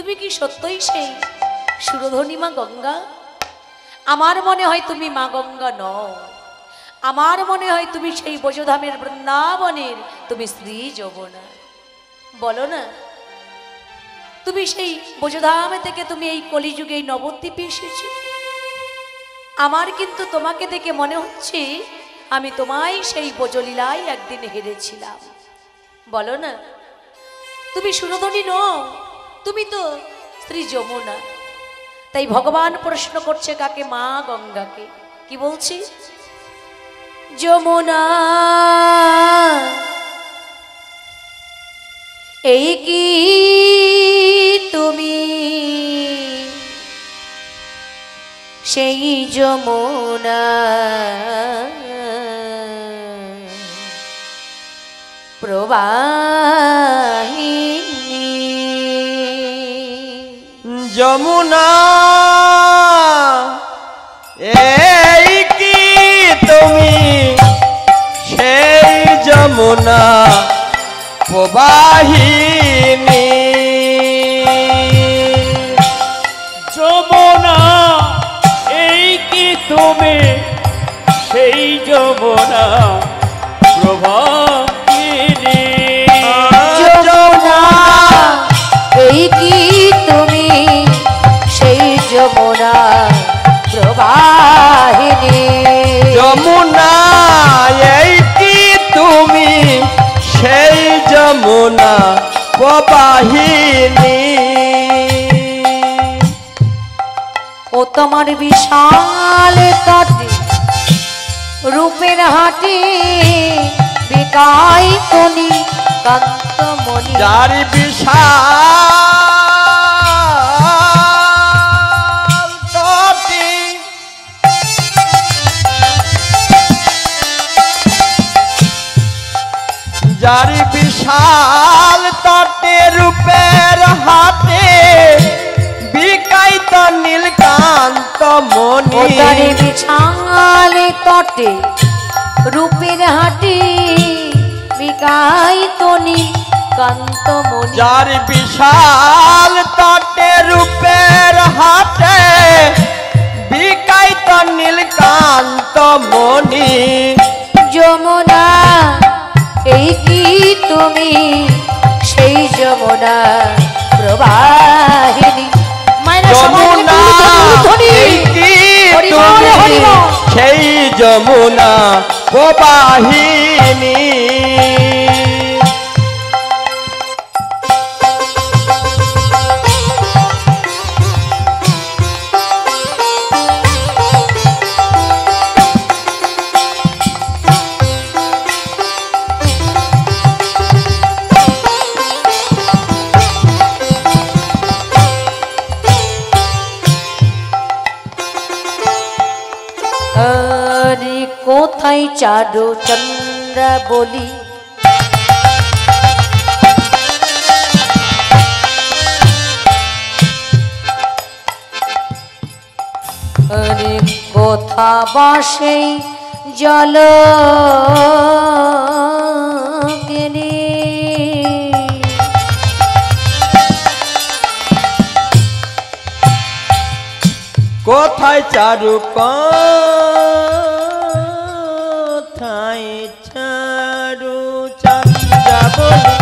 তুমি কি সত্যই সেই সুরধনী মা গঙ্গা? আমার মনে হয় তুমি মা গঙ্গা নও, আমার মনে হয় তুমি সেই ব্রজধামের বৃন্দাবনের তুমি শ্রী যমুনা। বলো না, তুমি সেই ব্রজধাম থেকে তুমি এই কলিযুগে এই নবদ্বীপে এসেছো। আমার কিন্তু তোমাকে দেখে মনে হচ্ছে আমি তোমায় সেই ব্রজলীলায় একদিন হেরেছিলাম। বলো না, তুমি সুরধনী নও, তুমি তো শ্রী যমুনা। তাই ভগবান প্রশ্ন করছে কাকে? মা গঙ্গাকে। কি বলছি? যমুনা এই কি তুমি সেই যমুনা প্রবাহিনী? যমুনা এই কি তুমি সেই যমুনা প্রবাহিনী? যমুনা এই কি তুমি সেই যমুনা প্রবাহিনী? যমুনা এই কি তুমি সেই যমুনা প্রবাহিনী? যমুনা এই কি তুমি সেই যমুনা প্রবাহিনী? ও তোমার বিশাল তটে রূপের হাটে বিকাই তনি কান্তমণি। যার বিশাল তটে যার বিশাল তটে রূপের হাটে বিকাইত নীলকান্ত মণি। তার বিশাল তটে রূপের হাটে বিকাই তনি কান্তমণি। যার বিশাল তটে রূপের হাটে বিকাইত নীলকান্ত মণি। যমুনা এই কি তুমি সেই যমুনা প্রবাহিনী? যমুনা এই কি তুমি সেই যমুনা প্রবাহিনী? আরে কোথায় চারু চন্দ্রা বলি? আরে কোথা বাসে জল গেলি? কোথায় চারু কোথায় চারু চন্দ্রা বলি?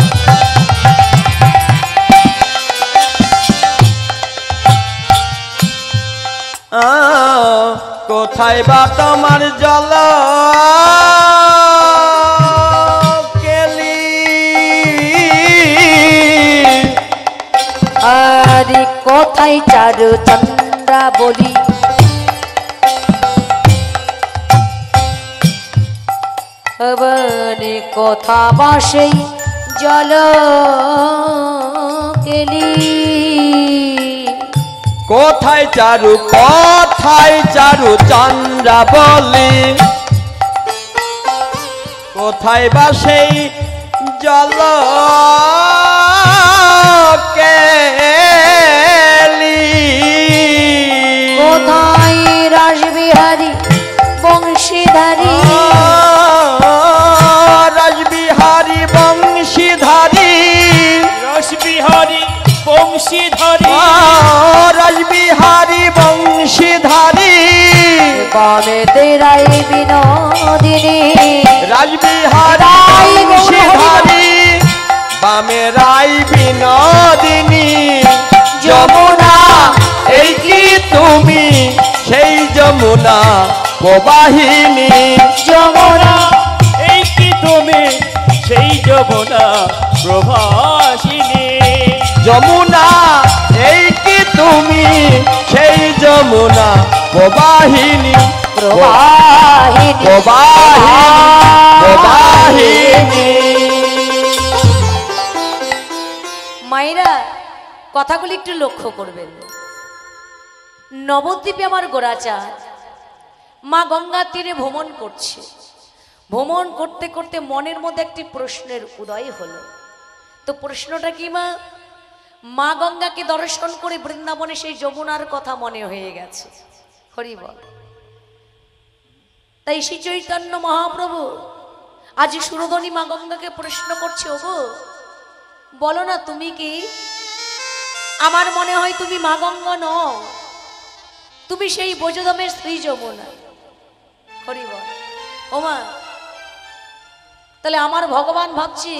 কোথায় বা তোমার জল কেলি? আরে কোথায় চারু চন্দ্রা বলি? আবার কথা বাসে জল কেলি? কোথায় চারু চন্দ্রা বলি? কোথায় বা সেই জল কেলি? কোথায় রাসবিহারী বংশীধারী? রাসবিহারী বংশীধারী রসবিহারী বংশীধারী রাজবিহারী বংশীধারী বামে তেরাই বিনোদিনী রাজবিহারী বংশীধারী বামে রাই বিনোদিনী যমুনা এই কি তুমি সেই যমুনা প্রবাহিনী যমুনা এই কি তুমি সেই যমুনা প্রভাসিনী যমুনা এই কি তুমি সেই যমুনা প্রবাহিনী প্রবাহিনী প্রবাহিনী মায়েরা কথাগুলি একটু লক্ষ্য করবেন। নবদ্বীপে আমার গোরাচাঁদ মা গঙ্গার তীরে ভ্রমণ করছে। ভ্রমণ করতে করতে মনের মধ্যে একটি প্রশ্নের উদয় হলো। তো প্রশ্নটা কি মা? মা গঙ্গাকে দর্শন করে বৃন্দাবনে সেই যমুনার কথা মনে হয়ে গেছে। হরি বল। তাই শ্রী চৈতন্য মহাপ্রভু আজ সুরধনী মা গঙ্গাকে প্রশ্ন করছে, ওগো বলো না তুমি কি? আমার মনে হয় তুমি মা গঙ্গা নও, তুমি সেই ব্রজধামের স্ত্রী যমুনা। হরি বল। ও মা, তাহলে আমার ভগবান ভাবছি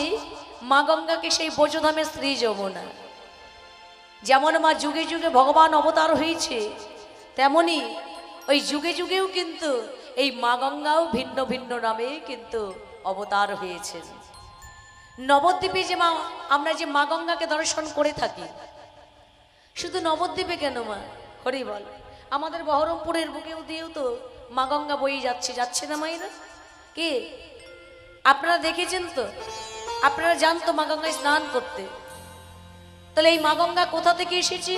মা গঙ্গাকে সেই ব্রজধামের স্ত্রী যমুনা। যেমন মা যুগে যুগে ভগবান অবতার হয়েছে, তেমনি ওই যুগে যুগেও কিন্তু এই মা গঙ্গাও ভিন্ন ভিন্ন নামে কিন্তু অবতার হয়েছেন। নবদ্বীপে যে মা, আমরা যে মা গঙ্গাকে দর্শন করে থাকি, শুধু নবদ্বীপে কেন মা? হরি বল। আমাদের বহরমপুরের বুকেও দিয়েও তো মা গঙ্গা বয়ে যাচ্ছে, যাচ্ছে না মায়েরা? কি আপনারা দেখেছেন তো? আপনারা জানতো মা গঙ্গায় স্নান করতে? তাহলে এই মা গঙ্গা কোথা থেকে এসেছে?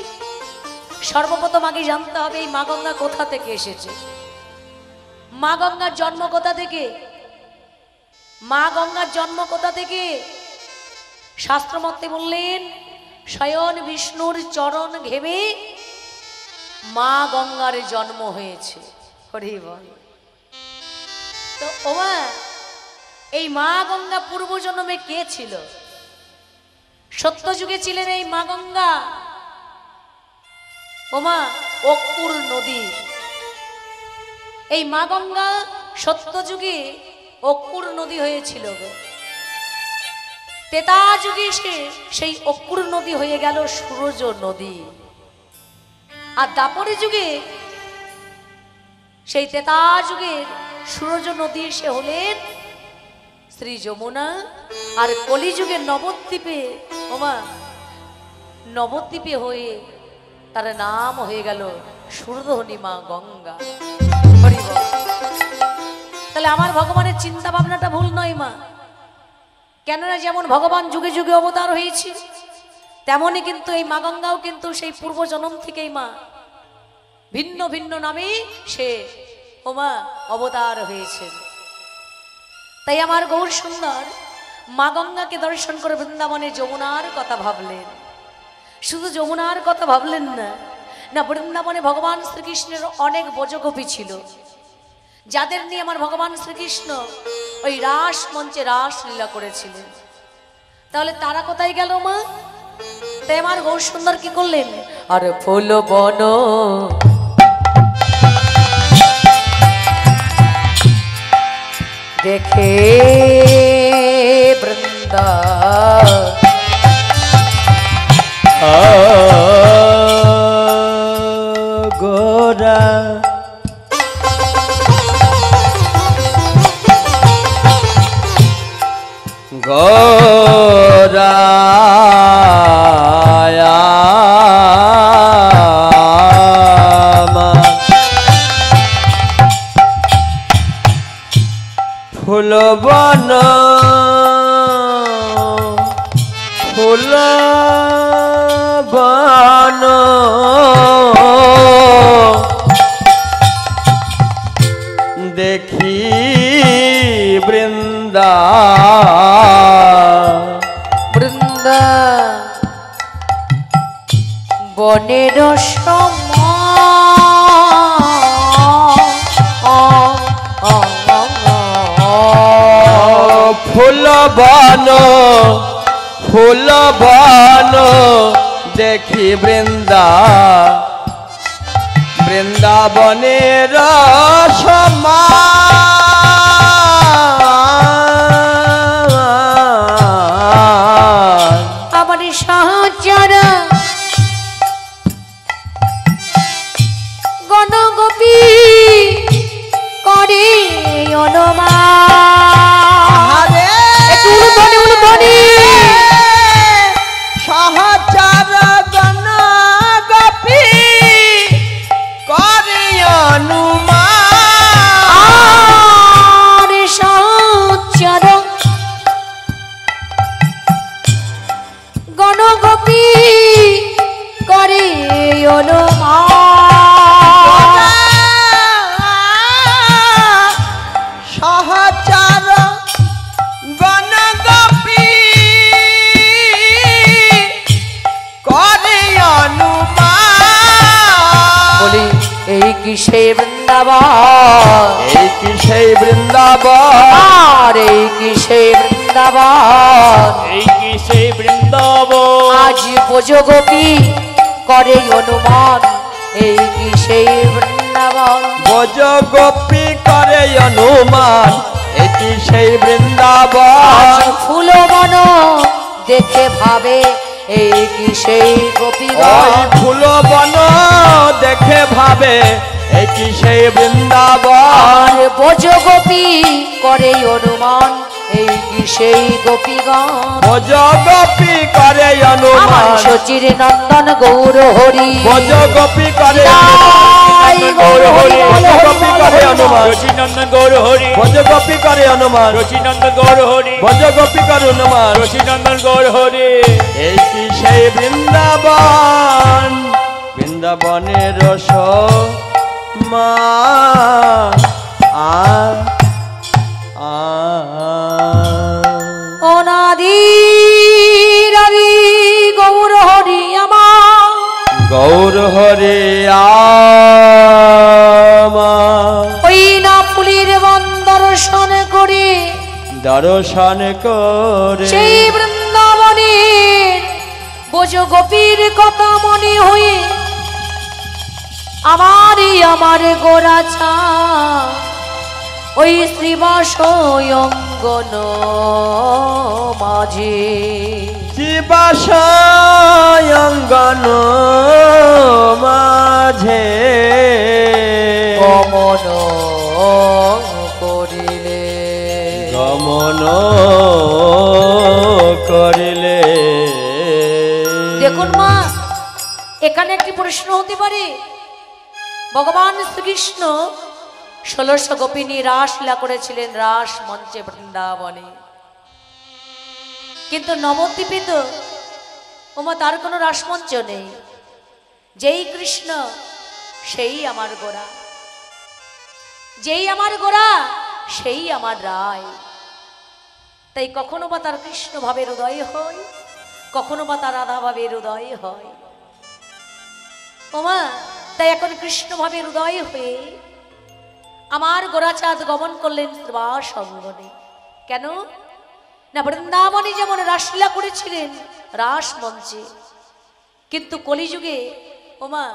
সর্বপ্রথম আগে জানতে হবে এই মা গঙ্গা কোথা থেকে এসেছে। মা গঙ্গার জন্ম কোথা থেকে? মা গঙ্গার জন্ম কোথা থেকে? শাস্ত্রমতে বললেন, স্বয়ং বিষ্ণুর চরণ ঘেমে মা গঙ্গার জন্ম হয়েছে। হরি বল। তো ওমা, এই মা গঙ্গা পূর্বজন্মে কে ছিল? সত্য যুগে ছিলেন এই মা গঙ্গা ওমা অক্কুর নদী। এই মা গঙ্গা সত্য যুগে অক্কুর নদী হয়েছিল গো। তেতা যুগে সেই অক্কুর নদী হয়ে গেল সূরজ নদী। আর দাপরে যুগে সেই তেতা যুগের সূরজ নদী সে হলেন শ্রী যমুনা। আর কলিযুগে নবদ্বীপে ওমা নবদ্বীপে হয়ে তার নাম হয়ে গেল সুরধনী মা গঙ্গা। হরি বল। তাহলে আমার ভগবানের চিন্তা ভাবনাটা ভুল নয় মা। কেননা যেমন ভগবান যুগে যুগে অবতার হয়েছে, তেমনি কিন্তু এই মা গঙ্গাও কিন্তু সেই পূর্ব জন্ম থেকেই মা ভিন্ন ভিন্ন নামে সে ওমা অবতার হয়েছে। তাই আমার গৌর সুন্দর মা গঙ্গাকে দর্শন করে বৃন্দাবনে যমুনার কথা ভাবলেন। শুধু যমুনার কথা ভাবলেন না, না বৃন্দাবনে ভগবান শ্রীকৃষ্ণের অনেক ব্রজগোপী ছিল, যাদের নিয়ে আমার ভগবান শ্রীকৃষ্ণ ওই রাস মঞ্চে রাস লীলা করেছিলেন। তাহলে তারা কোথায় গেল মা? তাই আমার গৌর সুন্দর কি করলেন? আর ফুল বন দেখে বৃন্দা গোরা গোরা ফুলবন ফুলবন দেখি বৃন্দা বৃন্দা বনের ফুলবন ফুলবন দেখি বৃন্দাবনের সমান আমার সহচরা গণগোপী করে অনুমান একটু উলুধ্বনি উলুধ্বনি সহচর গণ গোপী করে অনুমান আর সহচর গণগোপী করে অনুমান সহচর গণ গোপী করে অনুমান বলি এই কি সেই বৃন্দাবন এই কি সেই বৃন্দাবন আর এই কি সেই বৃন্দাবন এই কি সেই বৃন্দাবন আজ ব্রজগোপী করে অনুমান এই কি সেই বৃন্দাবন ব্রজ গোপী করে অনুমান এই কি সেই বৃন্দাবন আজ ফুলবন দেখে ভাবে এই কি সেই ওই গোপীগণ ফুল বন দেখে ভাবে এই কি সেই বৃন্দাবন আর ব্রজগোপী করে অনুমান এই কি সেই গোপীগণ ব্রজ গোপী করে আমার অনুমান শচীর নন্দন গৌর হরি ব্রজ গোপী করে জয় গৌর হরি ব্রজ গোপী করে অনুমান রচিনন্দন গৌর হরি ব্রজ গোপী করে অনুমান রচিনন্দন গৌর হরি ব্রজ গোপী করে অনুমান রচিনন্দন গৌর হরি এই কি সেই বৃন্দাবন বৃন্দাবনের রস মা অনাদি রবি গৌর হরি আমার গৌর হরে আমা ওই না ফুলির বন দর্শন করে দর্শন করে সেই বৃন্দাবনের বোঝ গোপীর কথা মনে হয়ে আমার গোরা ছা ওই শ্রীবাস অঙ্গন মাঝে শিবাশয়ঙ্গন মাঝে গমন করিলে গমন করিলে দেখুন মা এখানে একটি প্রশ্ন হতে পারে ভগবান শ্রীকৃষ্ণ 1600 গোপী নিয়ে রাসলীলা করেছিলেন রাস মঞ্চে বৃন্দাবনে, কিন্তু নবদ্বীপে তো ওমা তার কোনো রাসমঞ্চ নেই। যেই কৃষ্ণ সেই আমার গোরা, যেই আমার গোরা সেই আমার রায়। তাই কখনো বা তার কৃষ্ণ ভাবের উদয় হয়, কখনো বা তার রাধা ভাবের উদয় হয়। ওমা তাই এখন কৃষ্ণ ভাবের উদয় হয়ে আমার গোরাচাঁদ গমন করলেন শ্রীবাস অঙ্গনে। কেন না বৃন্দাবনে যেমন রাসলীলা করেছিলেন রাস মঞ্চে, কিন্তু কলিযুগে ওমা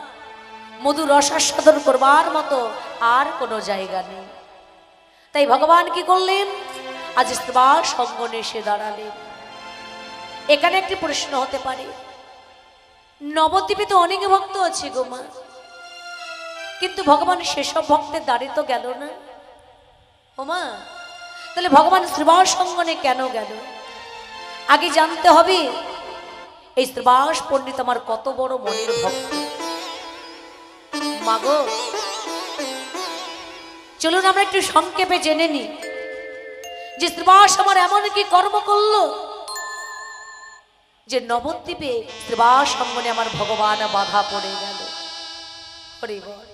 মধু রসাস্বাদন করবার মতো আর কোনো জায়গা নেই। তাই ভগবান কি করলেন, আজ শ্রীবাস অঙ্গনে এসে দাঁড়ালেন। এখানে একটি প্রশ্ন হতে পারে, নবদ্বীপে তো অনেক ভক্ত আছে গো মা, কিন্তু ভগবান সেসব ভক্তের দ্বারে তো গেল না। ওমা তাহলে ভগবান শ্রীবাস অঙ্গনে কেন গেল? আগে জানতে হবে এই শ্রীবাস পণ্ডিত আমার কত বড় মনের ভক্ত। মাগো চলুন আমরা একটু সংক্ষেপে জেনে নিই যে শ্রীবাস আমার এমন কি কর্ম করলো যে নবদ্বীপে শ্রীবাস অঙ্গনে আমার ভগবান বাধা পড়ে গেল। হরি বল।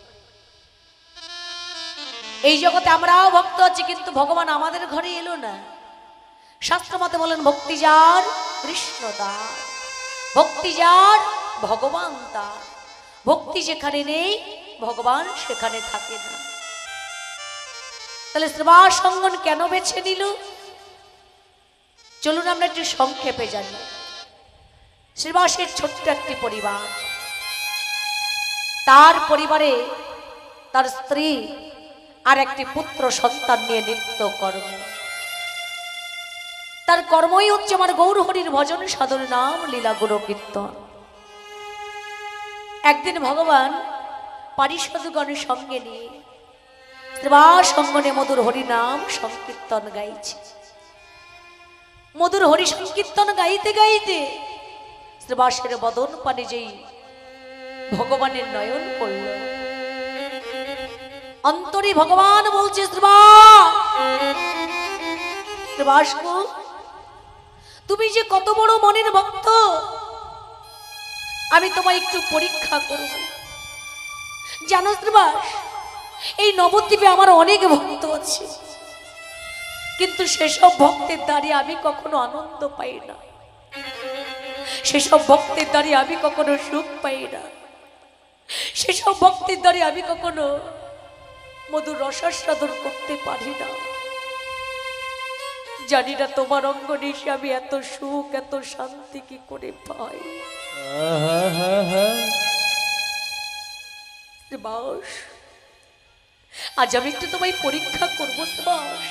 এই জগতে আমরাও ভক্ত আছি, কিন্তু ভগবান আমাদের ঘরে এলো না। শাস্ত্র মতে বলেন ভক্তি যার কৃষ্ণ তার, ভক্তি যার ভগবান তার। ভক্তি যেখানে নেই ভগবান সেখানে থাকে না। তাহলে শ্রীবাস অঙ্গন কেন বেছে নিল? চলুন আমরা একটু সংক্ষেপে জানি। শ্রীবাসের ছোট্ট একটি পরিবার, তার পরিবারে তার স্ত্রী আর একটি পুত্র সন্তান নিয়ে নিত্য কর্ম। তার কর্মই হচ্ছে আমার গৌরহরির ভজন সাধন নাম লীলা গুরু কীর্তন। একদিন ভগবান পারিষদগণের সঙ্গে নিয়ে শ্রীবাস অঙ্গনে মধুর হরি নাম সংকীর্তন গাইছে। মধুর হরি সংকীর্তন গাইতে গাইতে শ্রীবাসের বদন পানে যেই ভগবানের নয়ন পড়ল, অন্তরে ভগবান বলছে শ্রীবাস গো, তুমি যে কত বড় মনের ভক্ত, আমি তোমায় একটু পরীক্ষা করব। জানো শ্রীবাস, এই নবদ্বীপে আমার অনেক ভক্ত আছে, কিন্তু সেসব ভক্তের দ্বারে আমি কখনো আনন্দ পাই না, সেসব ভক্তের দ্বারে আমি কখনো সুখ পাই না, সেসব ভক্তের দ্বারে আমি কখনো মধুর রসাস্বাদন করতে পারি না। জানি না তোমার অঙ্গনে এসে আমি এত সুখ এত শান্তি কি করে পাই। শ্রীবাস, আজ আমি একটু তোমায় পরীক্ষা করবো শ্রীবাস,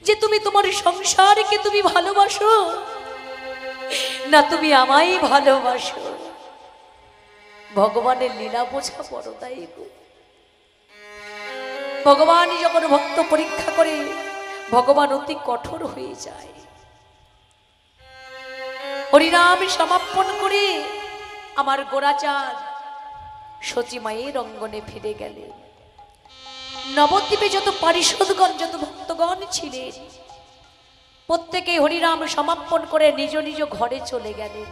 যে তুমি তোমার সংসারকে তুমি ভালোবাসো না তুমি আমায় ভালোবাসো। ভগবানের লীলা বোঝা বড় তাই গো। ভগবান যখন ভক্ত পরীক্ষা করে, ভগবান অতি কঠোর হয়ে যায়। হরিনাম সমাপন করে আমার গোরাচাঁদ সচিমায়ের অঙ্গনে ফিরে গেলেন। নবদ্বীপে যত পারিষদগণ যত ভক্তগণ ছিলেন, প্রত্যেকে হরিনাম সমাপন করে নিজ নিজ ঘরে চলে গেলেন।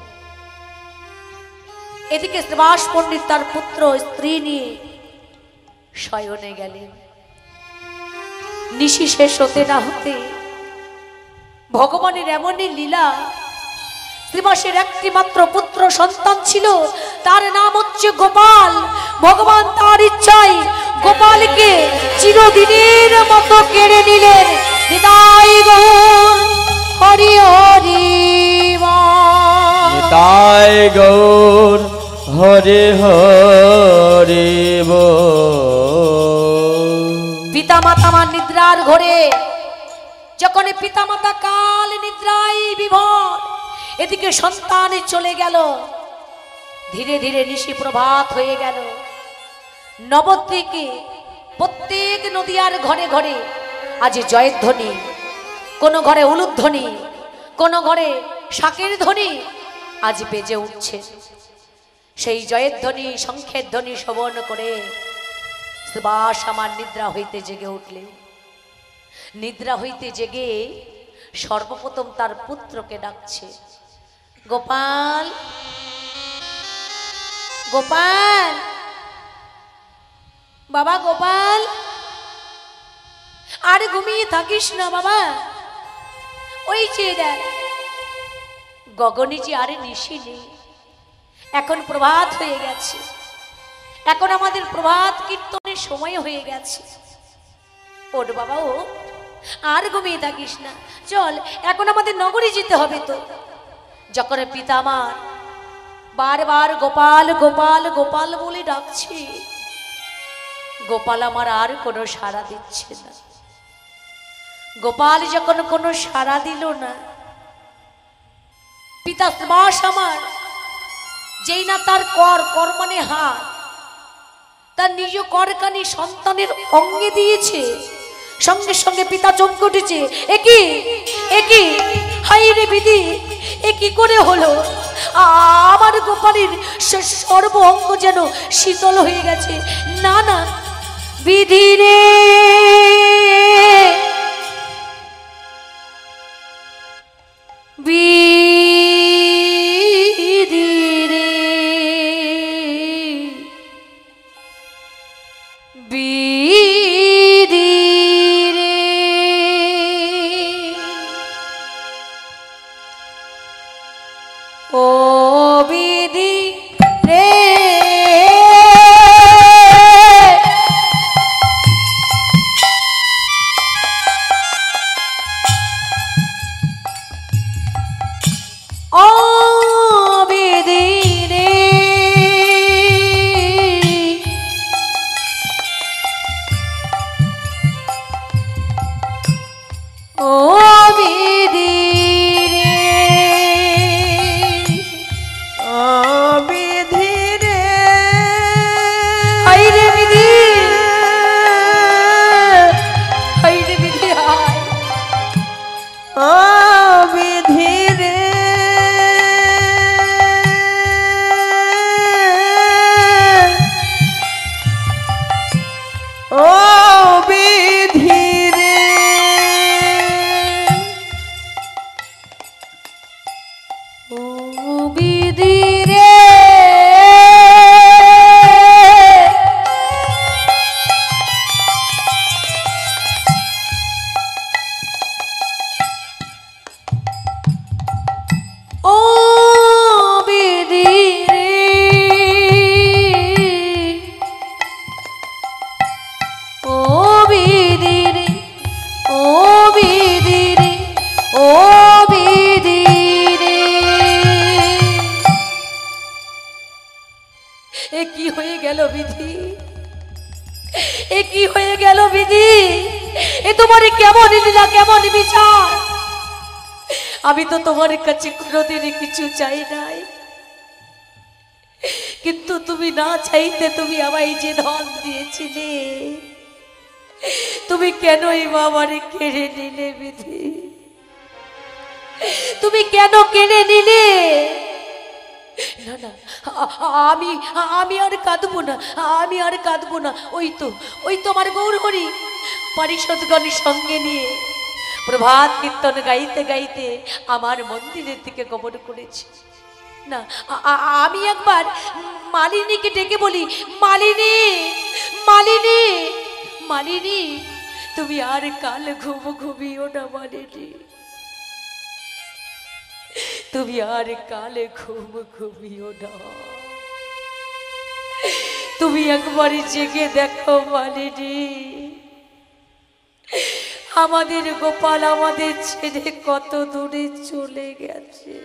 এদিকে শ্রীবাস পণ্ডিত তার পুত্র স্ত্রী নিয়ে শয়নে গেলেন। নিশি শেষ হতে না হতে ভগবানের এমনই লীলা, শ্রীবাসের একটি মাত্র পুত্র সন্তান ছিল, তার নাম হচ্ছে গোপাল। ভগবান তার ইচ্ছায় গোপালকে চিরদিনের মতো কেড়ে নিলেন। নিতাই গৌর হরি হরি নিতাই গৌর হরি হরি পিতা মাতা আমার নিদ্রার ঘরে, যখন পিতা মাতা কাল নিদ্রায় বিভোর, এদিকে সন্তান চলে গেল। ধীরে ধীরে নিশি প্রভাত হয়ে গেল। নবদ্বীপে প্রত্যেক নদিয়ার ঘরে ঘরে আজ জয়ের ধ্বনি, কোন ঘরে উলুধ্বনি, কোন ঘরে শাকের ধ্বনি আজ বেজে উঠছে। সেই জয়ের ধ্বনি শঙ্খের ধ্বনি শ্রবণ করে শ্রীবাস আমার নিদ্রা হইতে জেগে উঠলে। নিদ্রা হইতে জেগে সর্বপ্রথম তার পুত্রকে ডাকছে, গোপাল গোপাল, বাবা গোপাল, আর ঘুমিয়ে থাকিস না বাবা। ওই যে দেখ গগনে যে আরে নিশি নেই, এখন প্রভাত হয়ে গেছে, এখন আমাদের প্রভাত কীর্তনের সময় হয়ে গেছে। ওঠ বাবা ও, আর ঘুমিয়ে থাকিস না, চল এখন আমাদের নগরে যেতে হবে। তো যখন পিতা আমার বারবার গোপাল গোপাল গোপাল বলে ডাকছে, গোপাল আমার আর কোনো সাড়া দিচ্ছে না। গোপাল যখন কোনো সাড়া দিল না, পিতা শ্রীবাস আমার যেই না তার কর মানে হাত, তার নিজ করকানি সন্তানের অঙ্গে দিয়েছে, সঙ্গে সঙ্গে পিতা চমকে উঠেছে। একই একই হাই রে বিধি, এ কি করে হলো? আমার গোপালের সর্ব অঙ্গ যেন শীতল হয়ে গেছে। না না বিধি রে, বিধি রে, বিধি রে, ও বিধি রে, এ কি হয়ে গেল বিধি, এ কি হয়ে গেল বিধি, এ তোমার কেমন লীলা, কেমন বিচার। আমি তো তোমার কাছে কোনোদিনই কিছু চাই নাই, কিন্তু তুমি না চাইতে তুমি আমায় যে ধন দিয়েছিলে, তুমি কেন এই বাবারে কেড়ে নিলে বিধি, তুমি কেন কেড়ে নিলে? না না, আমি আমি আর কাঁদবো না, আমি আর কাঁদবো না। ওই তো আমার গৌরহরি পারিষদগণের সঙ্গে নিয়ে প্রভাত কীর্তন গাইতে গাইতে আমার মন্দিরের দিকে গমন করেছে। না, আমি একবার মালিনীকে ডেকে বলি, মালিনী, মালিনী, মালিনী, তুমি আর কাল ঘুমিও না মালিনী, তুমি আর কালে ঘুমিও না, তুমি একবারই জেগে দেখো মালিনী, আমাদের গোপাল আমাদের ছেড়ে কত দূরে চলে গেছে,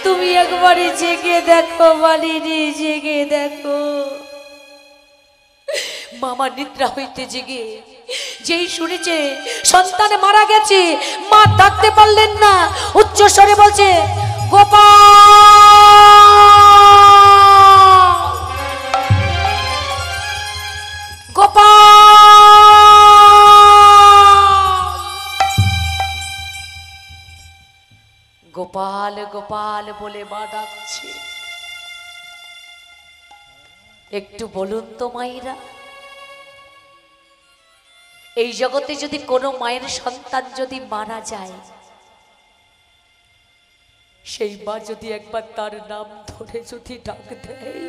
তুমি একবারই জেগে দেখো মালিনী, জেগে দেখো। মামা নিদ্রা হইতে জেগে যেই শুনেছে সন্তান মারা গেছে, মা ডাকতে পারলেন না, উচ্চ স্বরে বলছে, গোপাল, গোপাল, গোপাল গোপাল বলে মা ডাকছে। একটু বলুন তো মায়েরা, এই জগতে যদি কোনো মায়ের সন্তান যদি মারা যায়, সেই মা যদি একবার তার নাম ধরে যদি ডাক দেয়,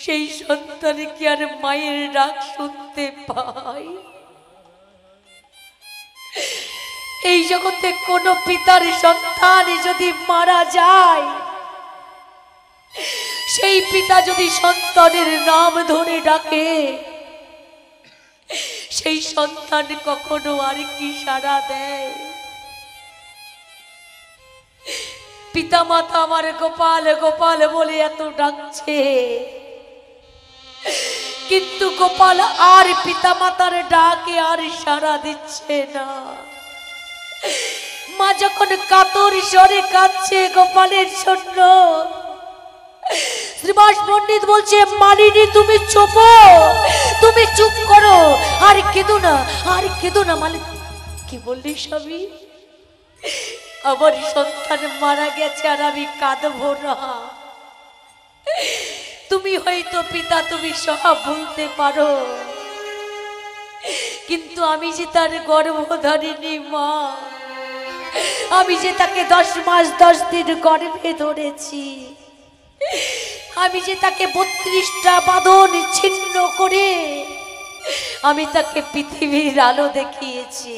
সেই সন্তান কি আর মায়ের ডাক শুনতে পায়? এই জগতে কোনো পিতার সন্তান যদি মারা যায়, সেই পিতা যদি সন্তানের নাম ধরে ডাকে, সেই সন্তান কখনো আর কি সাড়া দেয়? পিতা মাতা আমার গোপাল গোপাল বলে এত ডাকছে, কিন্তু গোপাল আর পিতা মাতার ডাকে আর সাড়া দিচ্ছে না। মা যখন কাতর স্বরে কাঁদছে গোপালের জন্য, শ্রীবাস পণ্ডিত বলছে, মালিনী তুমি চুপ, তুমি চুপ করো, আর কেঁদো না, আর কেঁদো না। মালিনী কি বললি স্বামী? আমার সন্তান মারা গেছে আর আমি কাঁদবো না? তুমি হয়তো পিতা, তুমি সব বলতে পারো, কিন্তু আমি যে তার গর্ভধারিণী মা, আমি যে তাকে 10 মাস 10 দিন গর্ভে ধরেছি, আমি যে তাকে 32টা বাঁধন ছিন্ন করে আমি তাকে পৃথিবীর আলো দেখিয়েছি,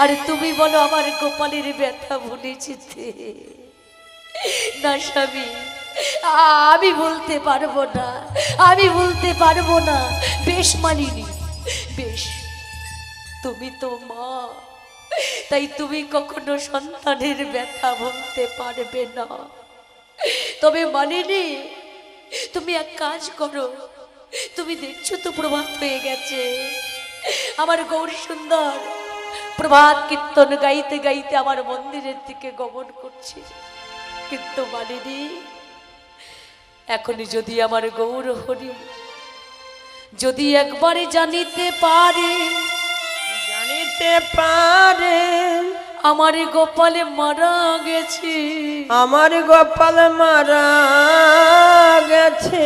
আর তুমি বলো আমার গোপালের ব্যথা ভুলে যেতে? না স্বামী, আমি বলতে পারবো না, আমি বলতে পারবো না। বেশ মালিনী, বেশ, তুমি তো মা, তাই তুমি কখনো সন্তানের ব্যথা বলতে পারবে না। তবে মালিনী, তুমি এক কাজ করো, তুমি দেখছো তো প্রভাত হয়ে গেছে, আমার গৌরী সুন্দর প্রভাত কীর্তন গাইতে গাইতে আমার মন্দিরের দিকে গমন করছে, কিন্তু মালিনী, এখনই যদি আমার গৌর হরি যদি একবারে জানিতে পারে, জানিতে পারে আমার গোপালে মারা গেছে, আমার গোপাল মারা গেছে,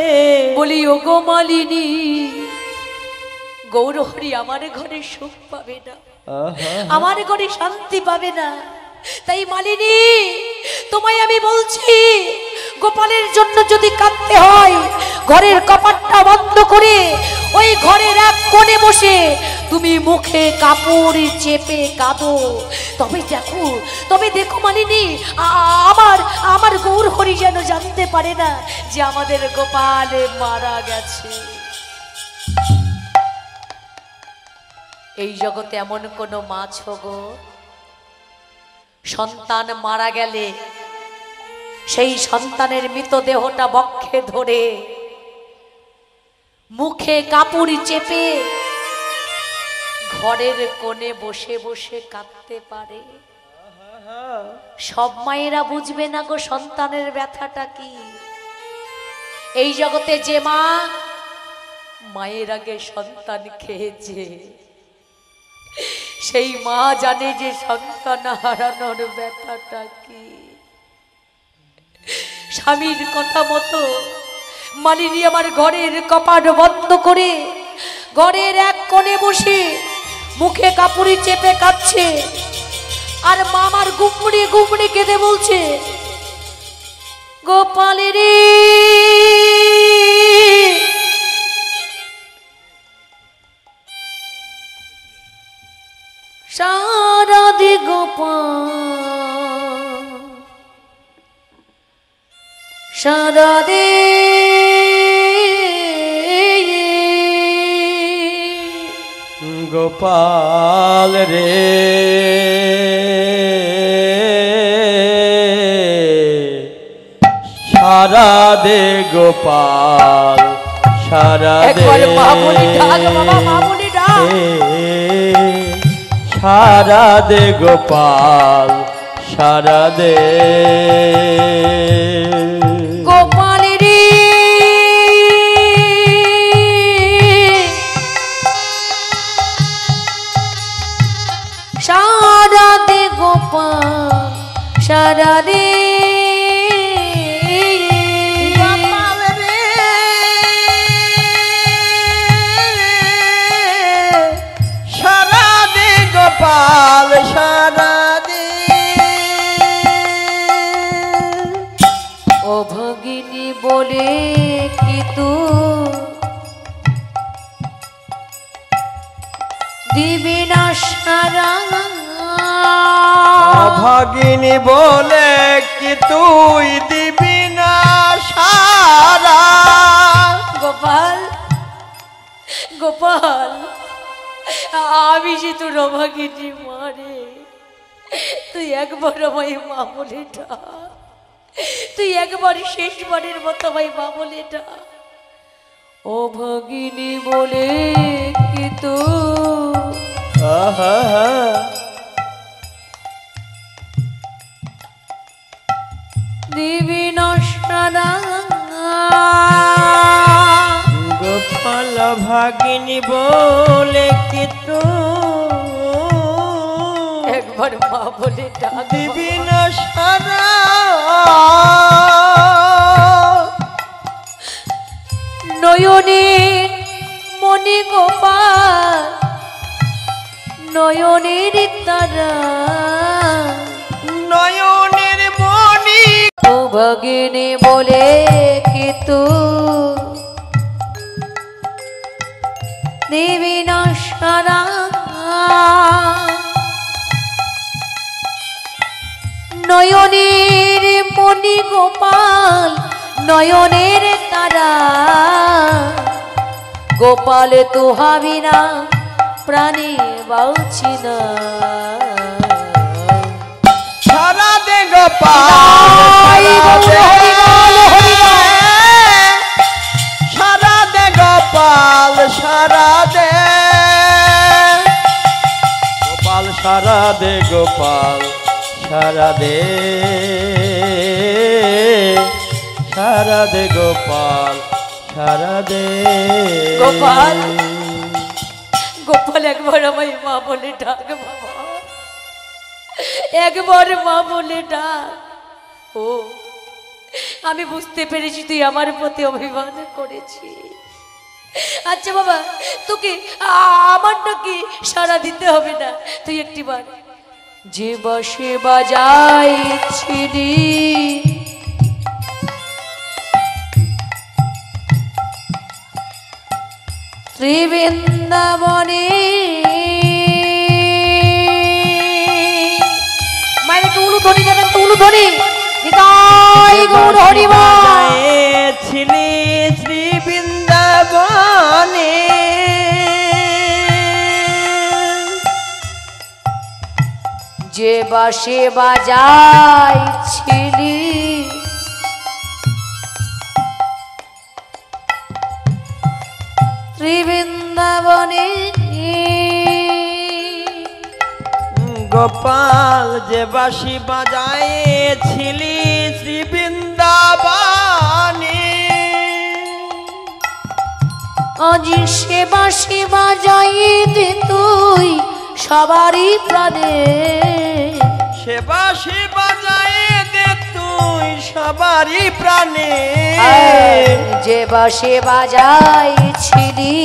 বলি ও গো মালিনী, গৌরহরি আমার ঘরে সুখ পাবে না, আমার ঘরে শান্তি পাবে না। তাই মালিনী, তোমায় আমি বলছি, গোপালের জন্য যদি কাঁদতে হয়, ঘরের কপাটটা বন্ধ করে ওই ঘরের এক কোণে বসে তুমি মুখে কাপড় চেপে কাঁদো, তবে দেখো মালিনী, আমার গৌরহরি যেন জানতে পারে না যে আমাদের গোপাল মারা গেছে। এই জগতে এমন কোনো মা গো সন্তান মারা গেলে সেই সন্তানের মৃতদেহটা বক্ষে ধরে মুখে কাপড় চেপে ঘরের কোণে বসে বসে কাঁদতে পারে। সব মায়েরা বুঝবে না গো সন্তানের ব্যথাটা কি। এই জগতে যে মা মায়ের আগে সন্তান খেয়েছে সেই মা জানে যে সন্তান হারানোর ব্যথাটা কি। স্বামীর কথা মতো মালিনী আমার ঘরের কপাট বন্ধ করে ঘরের এক কোণে বসে মুখে কাপড়ি চেপে কাঁদছে, আর মা আমার গুমড়ি গুমড়ি কেঁদে বলছে, গোপালের সারাদি গোপাল সারাদি গোপাল রে সারা দে গোপাল সারা দে সারা দে গোপাল সারা দে গোপালের সারা দে গোপাল সারা দে গোপাল সারা দে ও ভগিনী বলে কি তু দিবি না সারা, ভগিনী বলে কি তুই দিবি না সারা। গোপাল গোপাল আমি যে তোর অভাগিনী মারে, তুই একবার আমায় মা বলে ডাক, তুই একবার শেষবারের মতো আমায় মা বলে ডাক। ও ভগিনী বলে কি তো দিবি না সারা, গোপাল ভাগিনী বলে কি তো একবার মা বলে ডাক দিবি না সারা। নয়নের মণি গোপাল নয়নের তারা, নয়নের মণি ও ভগিনী বলে কি তু দিবি না সারা, নয়নের মণি গোপাল নয়নের তারা, গোপাল তু হাবি না প্রাণী বাউছি না, সারা দে গোপাল সারা দে গোপাল সারা দে গোপাল সারা দে গোপাল সারা দে সারা দে গোপাল সারা দে গোপাল গোপাল একবার আমায় মা বলে ডাক বাবা, একবার মা বলে ডাক। ও আমি বুঝতে পেরেছি তুই আমার প্রতি অভিমান করেছি। আচ্ছা বাবা তোকে আমার নাকি সারা দিতে হবে না, তুই একটিবার যে বসে বাজাইছিলি ত্রিবৃন্দাবনে, মায়ের একটু উলুধ্বনি দেবেন তো, উলুধ্বনি নিতাই গৌর হরিমা ছিলি শ্রী বৃন্দাবনে, যে বাঁশি বাজাইছিলি ত্রিবৃন্দাবনে গোপাল যে বাঁশি বাজাইছিলি শ্রী বৃন্দাবনে আজি সে বাঁশি বাজাই দে তুই সবারই প্রাণে সে বাঁশি বাজাই দে তুই সবারই প্রাণে যে বাঁশি বাজাইছিলি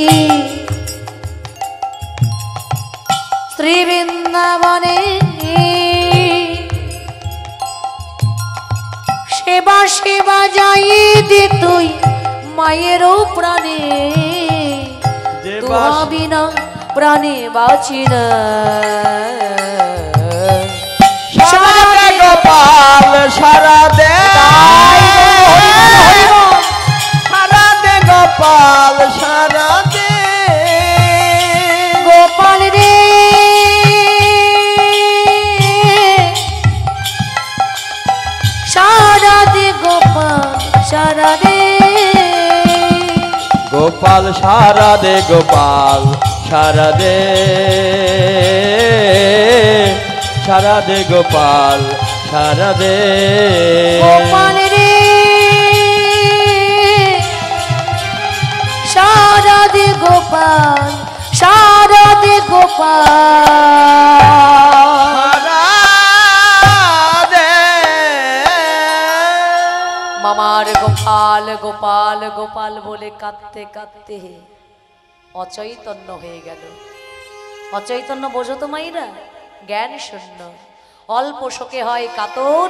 শ্রী বৃন্দাবনে সে বাঁশি বাজাই দে তুই মায়েরও প্রাণে যে তুহা বিনা প্রাণে বাঁচি না সারা দে গোপাল সারা দে সারা দে গোপাল সারা দে গোপাল রে সারা দে গোপাল সারা দে গোপাল সারা দে গোপাল সারা দে সারা দে গোপাল সারা দে গোপাল রে সারা দে গোপাল সারা দে গোপাল সারা দে মামার গোপাল গোপাল গোপাল বলে কাঁদতে কাঁদতে অচৈতন্য হয়ে গেল। অচৈতন্য বোঝো তো মাইরা, জ্ঞান শূন্য। অল্প শোকে হয় কাতর,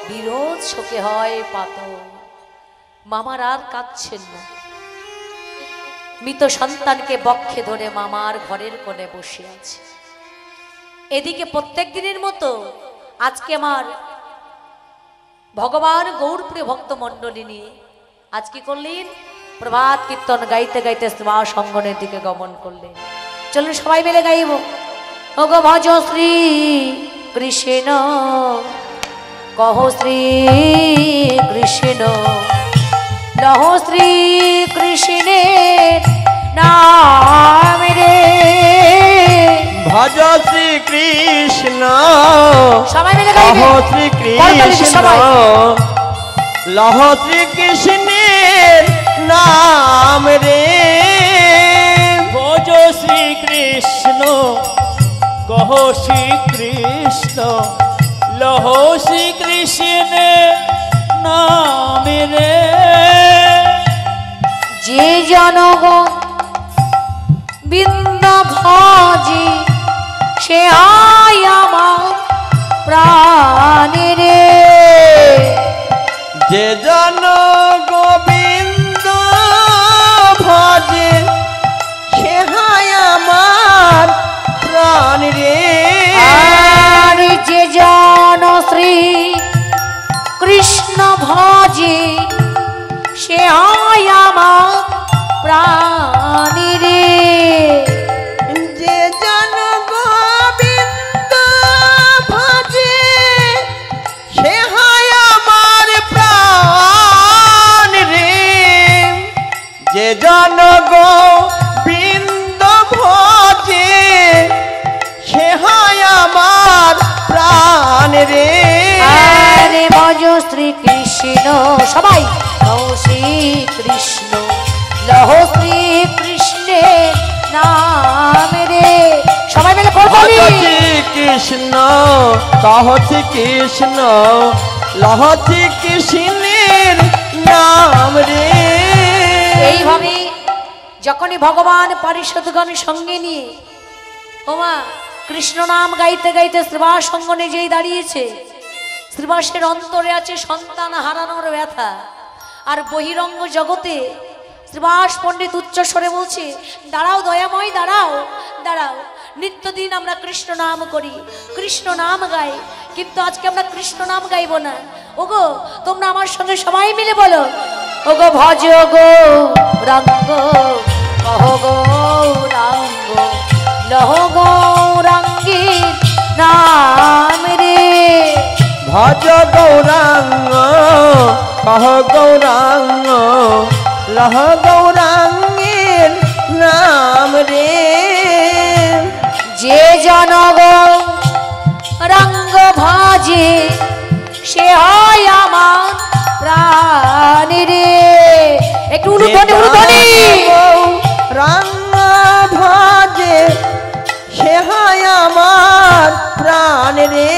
বিরোধ শোকে হয় পাতর। মামার আর কাঁদছেন না, মৃত সন্তানকে বক্ষে ধরে মামার ঘরের কোণে বসে আছে। এদিকে প্রত্যেক দিনের মতো আজকে আমার ভগবান গৌরপ্রিয় ভক্ত মণ্ডলী নিয়ে আজ কি করলেন, প্রভাত কীর্তন গাইতে গাইতে সেবা সঙ্গনের দিকে গমন করলেন। চলুন সবাই মিলে গাইব। ওগো ভজ শ্রী কৃষ্ণ, কহ শ্রী কৃষ্ণ, লহ শ্রী কৃষ্ণের নাম রে। ভজ শ্রী কৃষ্ণ, সবাই মিলে লহ গাইবে। শ্রী করতালি কৃষ্ণ, সবাই। লহ শ্রী কৃষ্ণের নাম রে। ভজ শ্রীকৃষ্ণ, কহ শ্রীকৃষ্ণ, লহ শ্রীকৃষ্ণের নাম রে। যে জনগণ বৃন্দ ভজি সে আয় আমার প্রাণে রে। যে জন গোবিন্দ ভজে সে হায় আমার প্রাণ রে। আর যে জন শ্রী কৃষ্ণ ভজে সে আয় আমার প্রাণে রে। যে জন গোবিন্দ ভজে সে হায় আমার প্রাণ রে। যে জন গোবিন্দ ভজে সে হায় আমার প্রাণ রে। আরে ভজ শ্রী কৃষ্ণ, সবাই লহ শ্রী কৃষ্ণ, লহ শ্রী কৃষ্ণের নাম রে। সবাই মিলে করতালি। ভজ শ্রী কৃষ্ণ, কহ শ্রী কৃষ্ণ, লহ শ্রী কৃষ্ণের নাম রে। এইভাবে যখনই ভগবান পারিষদগণ সঙ্গে নিয়ে ওমা কৃষ্ণ নাম গাইতে গাইতে শ্রীবাস সঙ্গনে যেই দাঁড়িয়েছে, শ্রীবাসের অন্তরে আছে সন্তান হারানোর ব্যথা। আর বহিরঙ্গ জগতে শ্রীবাস পণ্ডিত উচ্চস্বরে বলছে, দাঁড়াও দয়াময়, দাঁড়াও দাঁড়াও। নিত্যদিন আমরা কৃষ্ণ নাম করি, কৃষ্ণ নাম গাই, কিন্তু আজকে আমরা কৃষ্ণ নাম গাইব না। ওগো তোমরা আমার সঙ্গে সবাই মিলে বলো, ওগো ভজ গো রাঙ্গ, কহ গো রাঙ্গ, লহ গো রাঙ্গী নাম ভজ গৌরাঙ্গ কহ গৌরাঙ্গ লহ গৌরাঙ্গের নাম রে। যে জনগ রঙ্গ ভাজে সে হয় আমার প্রাণ রে। একটু উলুধ্বনি উলুধ্বনি। রাঙ্গ ভাজে সে হয় আমার প্রাণ রে।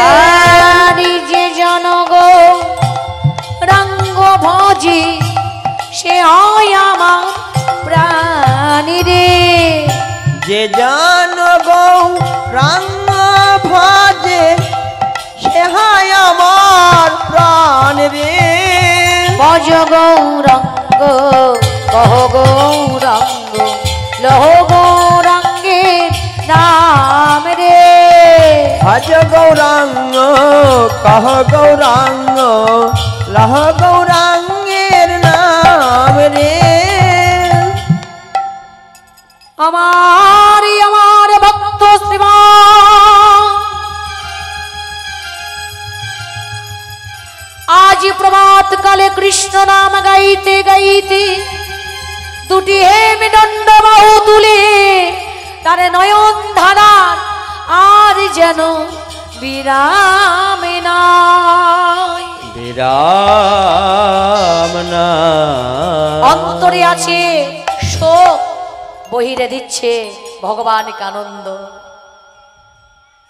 আর যে জনগ রঙ্গ ভাজে সে হয় আমার প্রাণ রে। যে জন গৌরাঙ্গ ভাজে সে হয় আমার প্রাণ রে। ভজ গৌরাঙ্গ কহ গৌরাঙ্গ লহ গৌরাঙ্গের নাম রে। ভজ গৌরাঙ্গ কহ গৌরাঙ্গ লহ গৌরাঙ্গের নাম রে। আমার ভক্ত শ্রীমান আজ প্রভাত কালে কৃষ্ণ নাম গাইতে গাইতে দুটি হেমদণ্ড বাহু তুলে তার নয়ন ধারার আর যেন বিরাম নাই। বিরাম না অন্তরে আছে শোক, বহিরে দিচ্ছে ভগবানকে আনন্দ।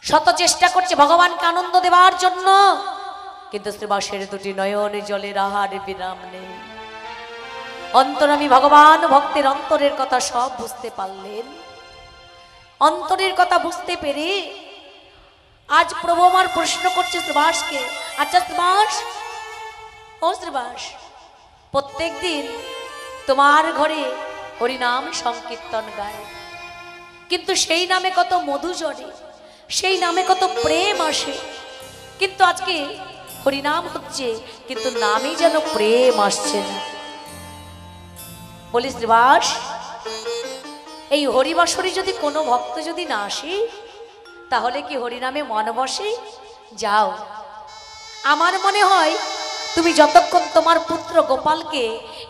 শত চেষ্টা করছে ভগবানকে আনন্দ দেওয়ার জন্য, কিন্তু শ্রীবাসের দুটি নয়নে জলের আহার বিরাম নেই। অন্তরামী ভগবান ভক্তের অন্তরের কথা সব বুঝতে পারলেন। অন্তরের কথা বুঝতে পেরে আজ প্রভু আমার প্রশ্ন করছে শ্রীবাসকে, আচ্ছা শ্রীবাস, ও শ্রীবাস, প্রত্যেক দিন তোমার ঘরে হরিনাম সংকীর্তন গায়, কিন্তু সেই নামে কত মধু ঝরে, সেই নামে কত প্রেম আসে, কিন্তু আজকে হরিনাম হচ্ছে কিন্তু নামে যেন প্রেম আসছে না। বলি শ্রীবাস, এই হরিবাসরে যদি কোনো ভক্ত যদি না আসে তাহলে কি হরিনামে মন বসে? যাও, আমার মনে হয় তুমি যতক্ষণ তোমার পুত্র গোপালকে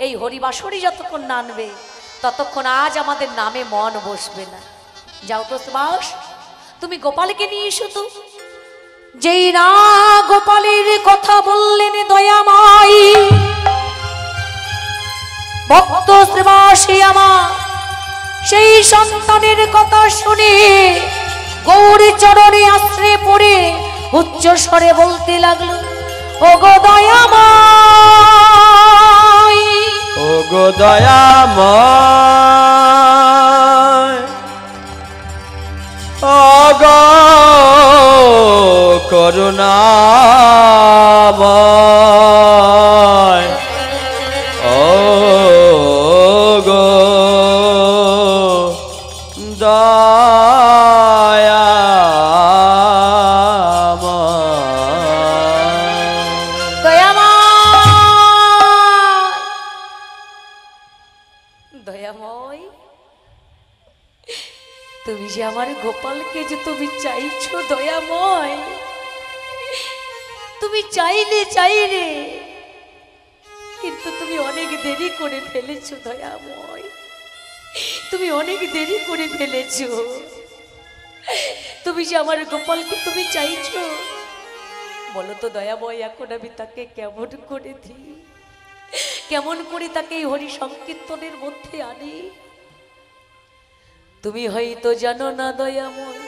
এই হরিবাসরে যতক্ষণ না আনবে ততক্ষণ আজ আমাদের নামে মন বসবে না। যাও তো শ্রীবাস, তুমি গোপালকে নিয়ে এসো তো। যেই না গোপালের কথা বললেন দয়াময় ভক্ত শ্রীবাসী আমার, সেই সন্তানের কথা শুনে গৌরী চরণে আশ্রয় পড়ে উচ্চ স্বরে বলতে লাগলো, ও গো দয়াময়, ও গো দয়াময়, ও গো করুণাময়, ও গো দয়াময়, তুমি যে আমার গোপালকে যে তুমি চাইছো দয়াময়, তুমি চাইলে কিন্তু তুমি অনেক দেরি করে ফেলেছো দয়াময়, তুমি অনেক দেরি করে ফেলেছো। তুমি যে আমার গোপালকে তুমি চাইছো, বলো তো দয়াময়, এখন আমি তাকে কেমন করে দিই, কেমন করে তাকে এই হরি সংকীর্তনের মধ্যে আনি? তুমি হয়তো জানো না দয়াময়,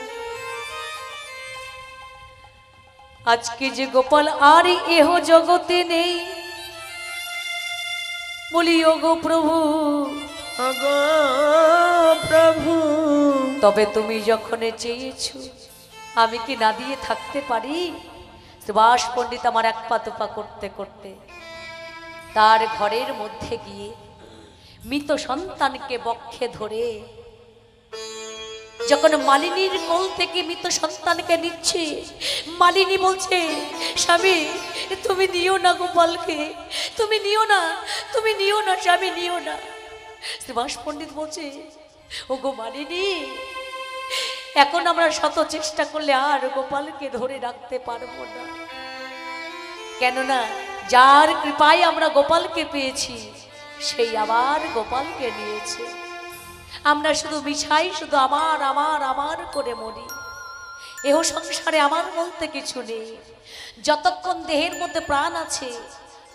আজকে যে গোপাল আর এহ জগতে নেই। বলি ও গো প্রভু, গো প্রভু, তবে তুমি যখন চেয়েছো আমি কি না দিয়ে থাকতে পারি? সুভাষ পণ্ডিত আমার এক পা দুপা করতে করতে তার ঘরের মধ্যে গিয়ে মৃত সন্তানকে বক্ষে ধরে যখন মালিনীর কোল থেকে মৃত সন্তানকে নিচ্ছে, মালিনী বলছে, স্বামী তুমি নিও না গোপালকে, তুমি নিও না, তুমি নিও না স্বামী, নিও না। সুভাষ পণ্ডিত বলছে, ও গো মালিনী, এখন আমরা শত চেষ্টা করলে আর গোপালকে ধরে রাখতে পারবো না। কেননা যার কৃপায় আমরা গোপালকে পেয়েছি সেই আবার গোপালকে নিয়েছে। আমরা শুধু মিছাই শুধু আমার আমার আমার করে মরি। এহ সংসারে আমার বলতে কিছু নেই। যতক্ষণ দেহের মধ্যে প্রাণ আছে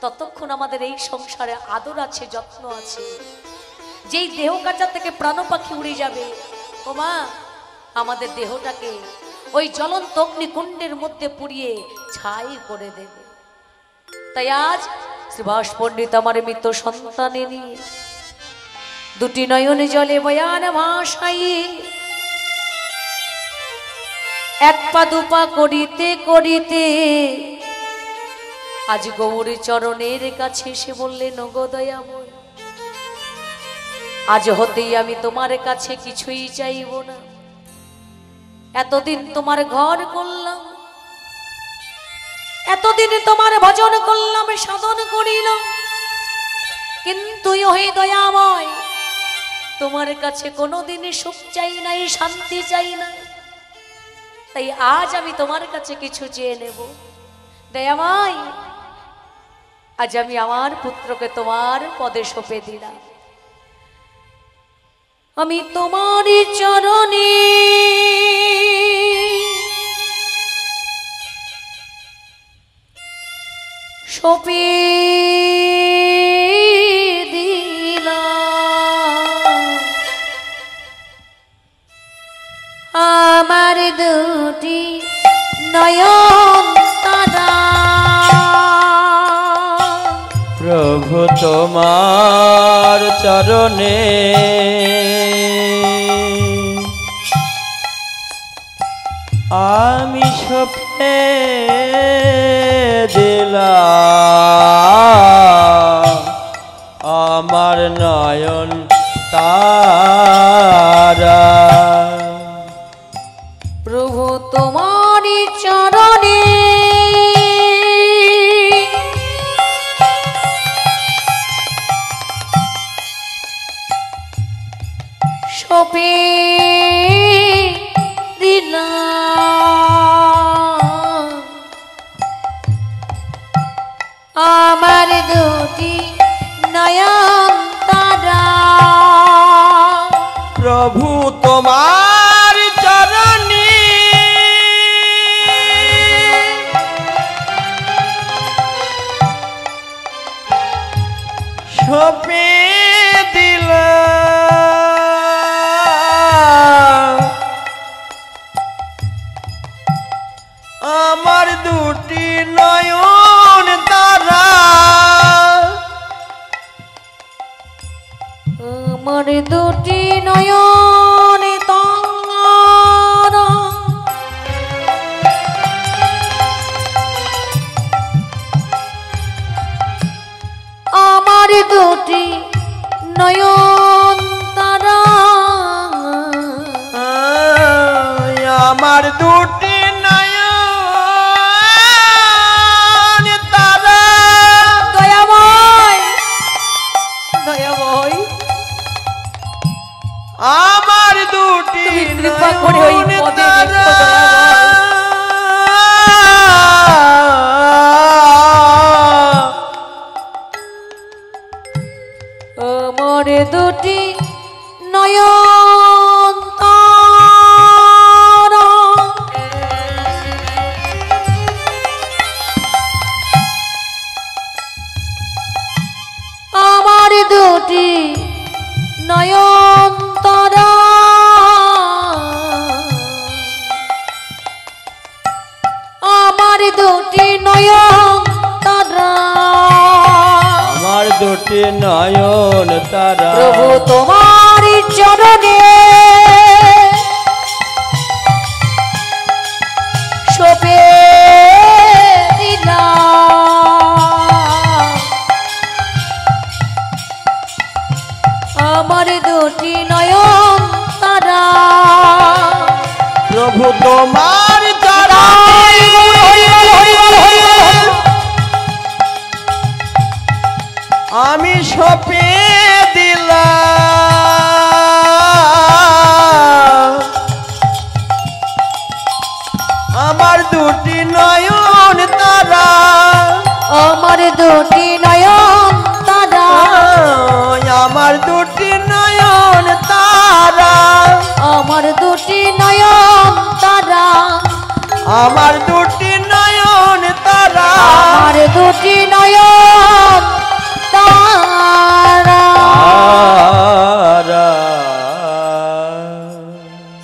ততক্ষণ আমাদের এই সংসারে আদর আছে, যত্ন আছে। যেই দেহ কাঁচা থেকে প্রাণ পাখি উড়ে যাবে, ও মা আমাদের দেহটাকে ওই জ্বলন্ত অগ্নিকুণ্ডের মধ্যে পুড়িয়ে ছাই করে দেবে। তাই আজ সুভাষ পণ্ডিত আমার মৃত সন্তানে নিয়ে দুটি নয়নে জলে বয়ান ভাষাইয়ে এক পা দুপা করিতে করিতে আজ গৌর চরণের কাছে এসে বললেন, ওগো দয়াময়, আজ হতেই আমি তোমার কাছে কিছুই চাইব না। এতদিন তোমার ঘর করলাম, এতদিন তোমার ভজন করলাম, সাধন করিলাম, কিন্তু ওহে দয়াময় তোমার কাছে কোনোদিন সুখ চাই নাই, শান্তি চাই নাই। তাই আজ আমি তোমার কাছে কিছু চেয়ে নেব। দয়াময়, আজ আমি আমার পুত্রকে তোমার পদে সঁপে দিলাম। আমি তোমারই চরণে সঁপে দিলাম আমার দুটি নয়ন তারা। প্রভু তোমার চরণে আমি সঁপে দিলাম আমার নয়ন তারা। প্রভু তোমারই চরণে সঁপে দিলাম আমার দুটি নয়ন তারা। প্রভু তোমার চরণে সঁপে দিলাম আমার দুটি নয়ন তারা। আমার দুটি নয়ন তারা আমার দুটি নয়ন তারা আমার দুটি নয়ন তারা। দয়াময় দয়াময় আমার দুটি তুমি কৃপা করে ওই নয়ন পদে তারা। দেখো আমার দুটি নয়ন তারা আমার দুটি নয়ন তারা আমার দুটি নয়ন তারা। আমার দুটি নয়ন তারা। প্রভু তোমার চরণে সঁপে দিলাম আমার দুটি নয়ন তারা। প্রভু তোমার চরণে আমি সঁপে দিলাম আমার দুটি নয়ন তারা, আমার দুটি নয়ন তারা, আমার দুটি নয়ন তারা, আমার দুটি নয়ন তারা, আমার দুটি নয়ন তারা।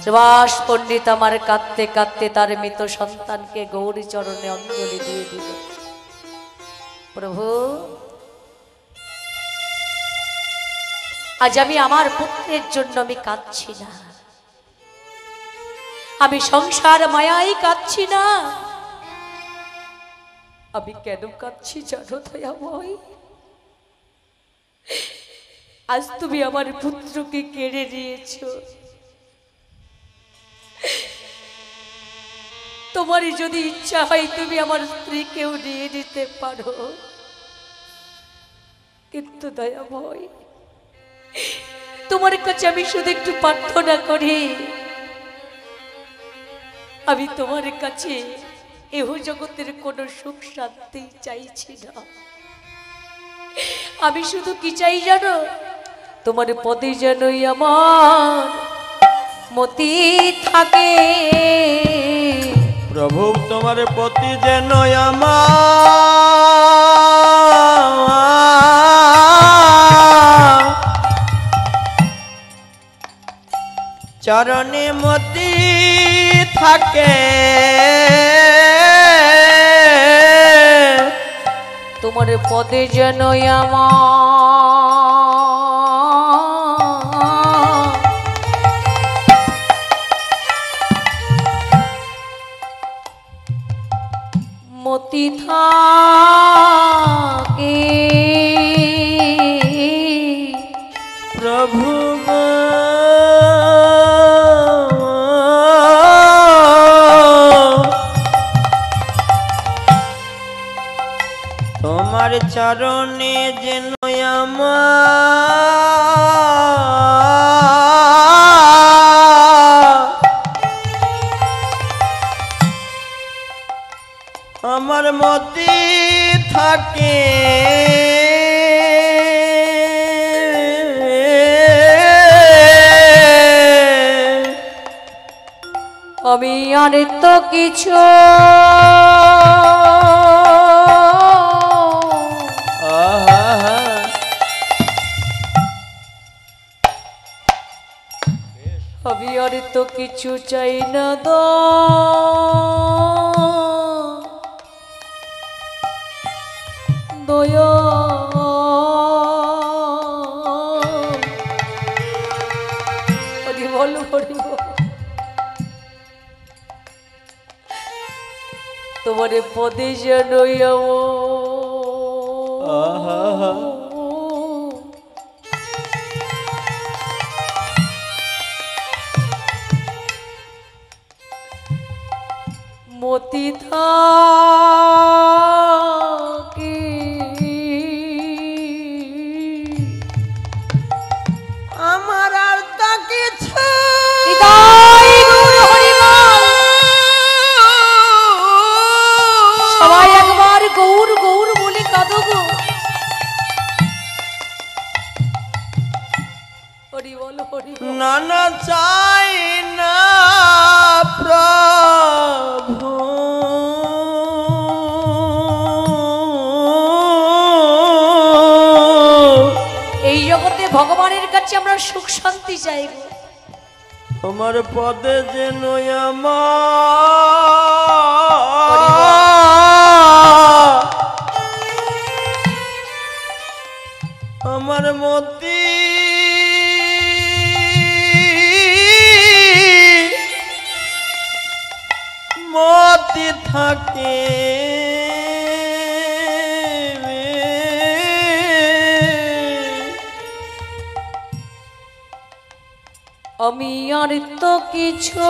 সুভাষ পণ্ডিত আমার কাঁদতে কাঁদতে তার মৃত সন্তানকে গৌরী চরণে অঞ্জলি দিয়ে দিল। প্রভু, আজ আমি আমার পুত্রের জন্য আমি কাঁদছি না, আমি সংসার মায়াই কাঁদছি না। আমি কেন কাঁদছি জানো দয়াময়? আজ তুমি আমার পুত্রকে কেড়ে নিয়েছো। তোমারই যদি ইচ্ছা হয় তুমি আমার স্ত্রীকেও নিয়ে নিতে পারো, কিন্তু দয়াময়, তোমার কাছে আমি শুধু একটু প্রার্থনা করি, আমি তোমার কাছে এহ জগতের কোনো সুখ শান্তি চাইছি না। আমি শুধু কি চাই জানো? তোমার পদে যেনই আমার মতি থাকে। প্রভু তোমার প্রতি যেন আমার চরণে মতি থাকে। তোমার পদে যেনই আমার মতি থাকে। প্রভু তোমার চরণে যেন আমার মতি থাকে। আমি আর তো কিছু আমি আর তো কিছু চাই না দয়া। হরি বল, হরি বল। তোমার পদে যেন মতি থাকে। আমার আর তা কিছু সবাই একবার গৌর গৌর বলে কাঁদো গো। হরি বল, হরি বল। নানা চাই না প্রভু এই জগতে ভগবানের কাছে আমরা সুখ শান্তি চাইব। আমার পদে যেন আমার মতি মতি থাকে। আমি আর তো কিছু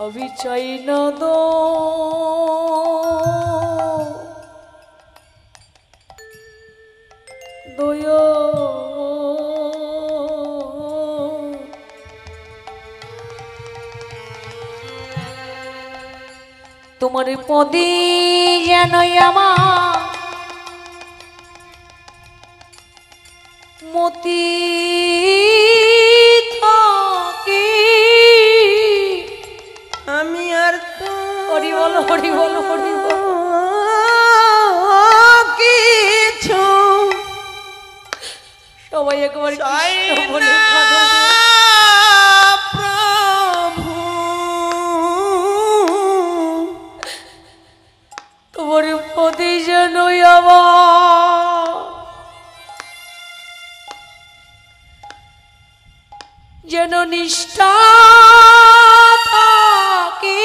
আমি চাই না দয়া। তোমার পদে যেন আমার মতি থাকে। আমি আর তো হরি বল হরি বল হরি বল। কিছু সবাই একবার চাই কৃষ্ণ বলে না কাঁদো। প্রভু, তোমার পদে যেন আমার যেন নিষ্ঠা থাকে।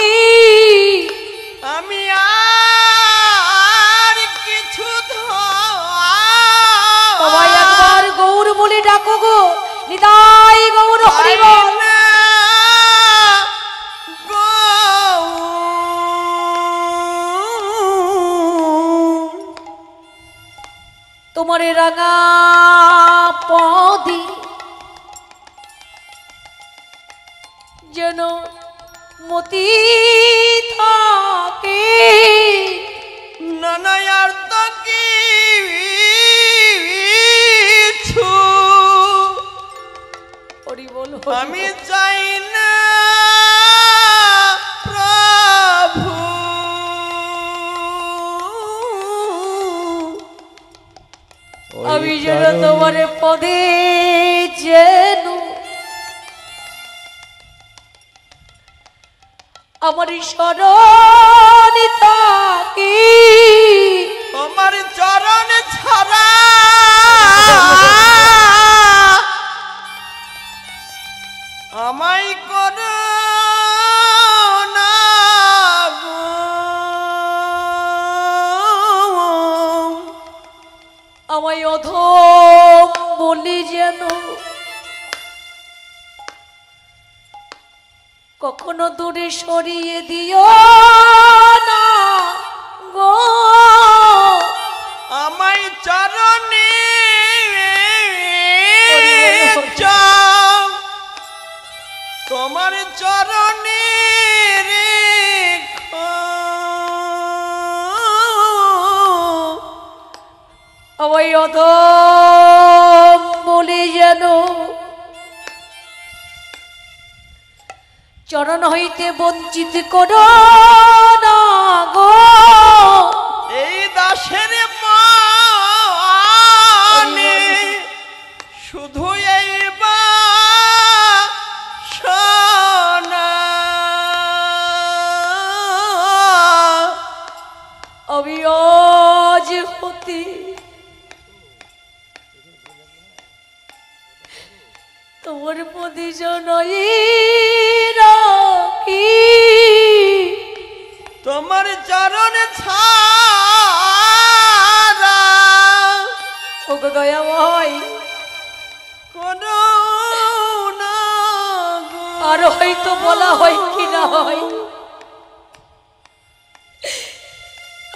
আমি আর কিছু সবাই একবার গৌর বলে ডাকো গো, নিতাই গৌর হরি বল। তোমার রাঙা পদি যেন মতি থাকে। ননয়ার তো কিছু হরি বল আমি চাই না প্রভু, আমি যেন তোমার পদে যেন আমার শরণ থাকি। তোমার চরণ ছাড়া আমায় করো না গো। আমায় অধম বলি যেন কখনো দূরে সরিয়ে দিও না গো। আমায় চরণে তোমার চরণে রেখো। আমায় অধম বলি যেন চরণ হইতে বঞ্চিত করো না গো। এই দাসের মনে শুধু এই বাসনা, আমি আজ হতে তোমার পদে জনই রাখি। তোমার চরণ ছাড়া ওগো দয়াময় করো না গো। আর হয়তো বলা হয় কি না হয়,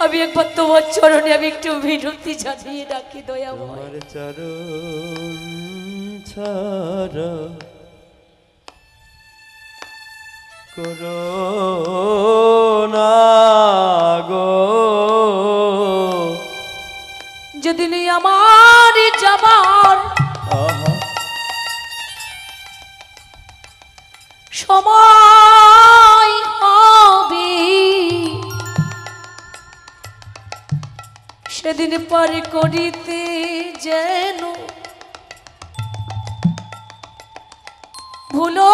আমি একবার তোমার চরণে আমি একটু বিনতি জানিয়ে রাখি দয়াময়। তোমার চরণ ছাড়া করো না গো। যেদিন আমার যাবার আহা সময় হবে, সেদিন পার করিতে যেন ভুলো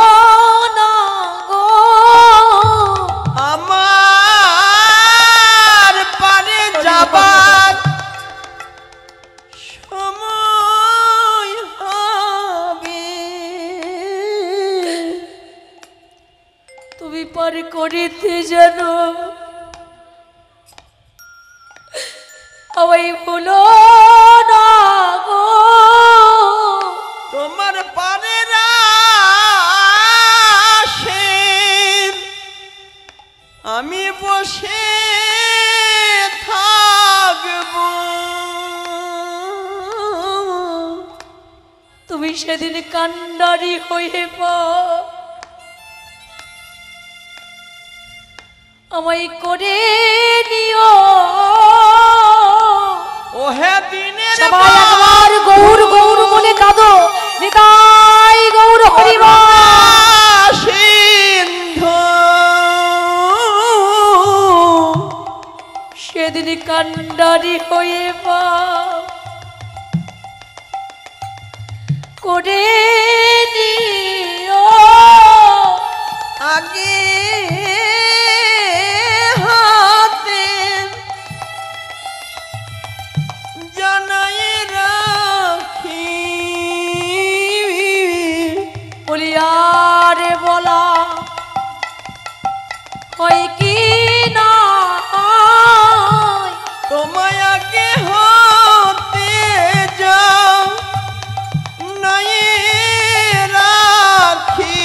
না গো। আমার পারে যাবার সময় হবে, তুমি পার করিতে যেন আমায় ভুলো না গো। তোমার পারে আসে আমি বসে থাকব। তুমি সেদিন কান্ডারি হয়ে পা আমায় করে নিও। ওহে দিনের সবাই একবার গৌর গৌর বলে কাঁদো, নিতাই গৌর হরিবল। সিন্ধু সেদিন কান্ডারি হয়ে মা করে নিও। আগে হাতে জানাই রাখি বলিয়ারে বলা হয় কি না তোমায় আগে হাতে যাও নাই রাখি।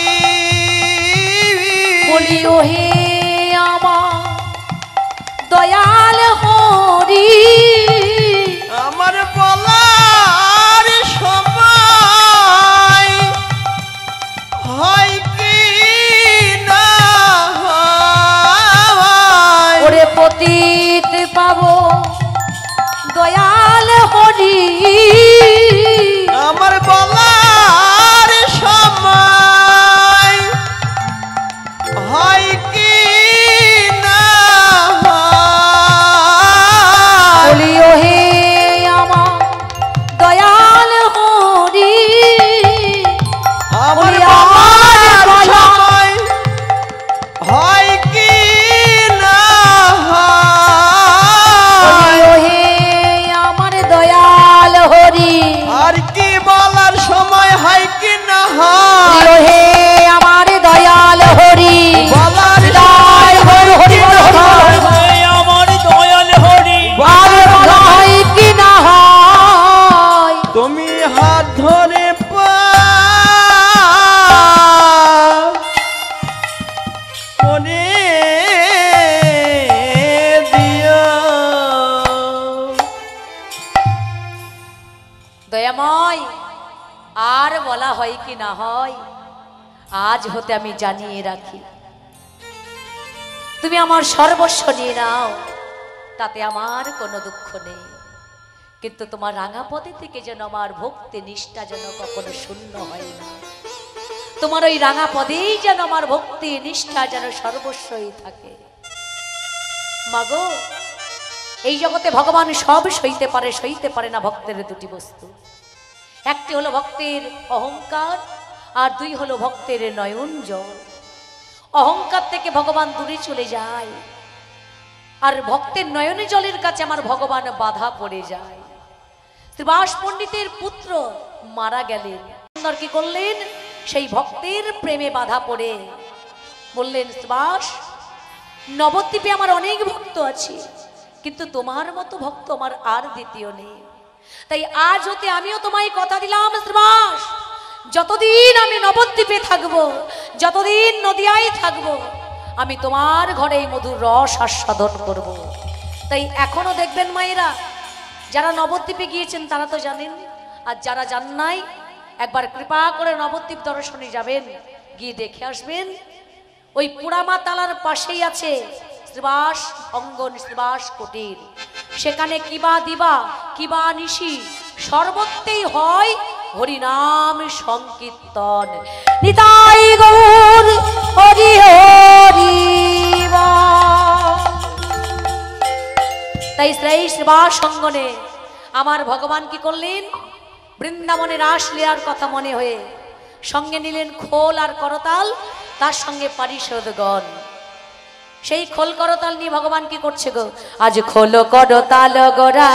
বলি ওহে আমার দয়াল হরি, আমার বলার সময় হয় কি না হয়। ওরে পতিত পাবো দয়াল হরি, আমার বলার সময় হয় কি না হয়। বলি ওহে আমার দয়াল হরি, আমার বলি আমার বলার বলা সময় হয় কি না হয়। ওহে আমার দয়াল হরি, আর কি বলার সময় হয় কি না হয়। ওহে আমার দয়াল হরি, বলার জয় হরি হরি বল হরি বল। হে আমার দয়াল হরি, আর বলা হয় কি না হয়। তুমি হাত ধরে করে দিও। দয়াময় আর বলা হয় কি না হয়, আজ হতে আমি জানিয়ে রাখি, তুমি আমার সর্বস্ব নিয়ে নাও, তাতে আমার কোনো দুঃখ নেই, কিন্তু তোমার রাঙা পদে থেকে যেন আমার ভক্তি নিষ্ঠা যেন কখনো শূন্য হয় না। তোমার ওই রাঙা পদেই যেন আমার ভক্তি নিষ্ঠা যেন সর্বস্বই থাকে। মাগো, এই জগতে ভগবান সব সইতে পারে না ভক্তের দুটি বস্তু। একটি হলো ভক্তের অহংকার, আর দুই হলো ভক্তের নয়ন জল। অহংকার থেকে ভগবান দূরে চলে যায়, আর ভক্তের নয়নে জলের কাছে আমার ভগবান বাধা পড়ে যায়। শ্রীবাস পণ্ডিতের পুত্র মারা গেলেন, সুন্দর কি করলেন, সেই ভক্তের প্রেমে বাধা পড়ে বললেন, শ্রীবাস, নবদ্বীপে আমার অনেক ভক্ত আছে, কিন্তু তোমার মতো ভক্ত আমার আর দ্বিতীয় নেই। তাই আজ হতে আমিও তোমায় কথা দিলাম, শ্রীবাস, যতদিন আমি নবদ্বীপে থাকবো, যতদিন নদিয়ায় থাকবো, আমি তোমার ঘরে এই মধুর রস আস্বাদন করব। তাই এখনো দেখবেন মায়েরা, যারা নবদ্বীপে গিয়েছেন তারা তো জানেন, আর যারা যান নাই একবার কৃপা করে নবদ্বীপ দর্শনে যাবেন, গিয়ে দেখে আসবেন। ওই পুরামা তালার পাশেই আছে শ্রীবাস অঙ্গন, শ্রীবাস কুটির। সেখানে কিবা দিবা কিবা নিশি সর্বত্রেই হয় হরিনাম সংকীর্তন। নিতাই গৌর হরি হরি বল। তাই সেই শ্রীবাস অঙ্গনে আমার ভগবান কি করলেন, বৃন্দাবনে রাস লীলার কথা মনে হয়ে সঙ্গে নিলেন খোল আর করতাল, তার সঙ্গে পারিষদগণ। সেই খোল করতাল নিয়ে ভগবান কি করছে গো, আজ খোল করতাল গোরা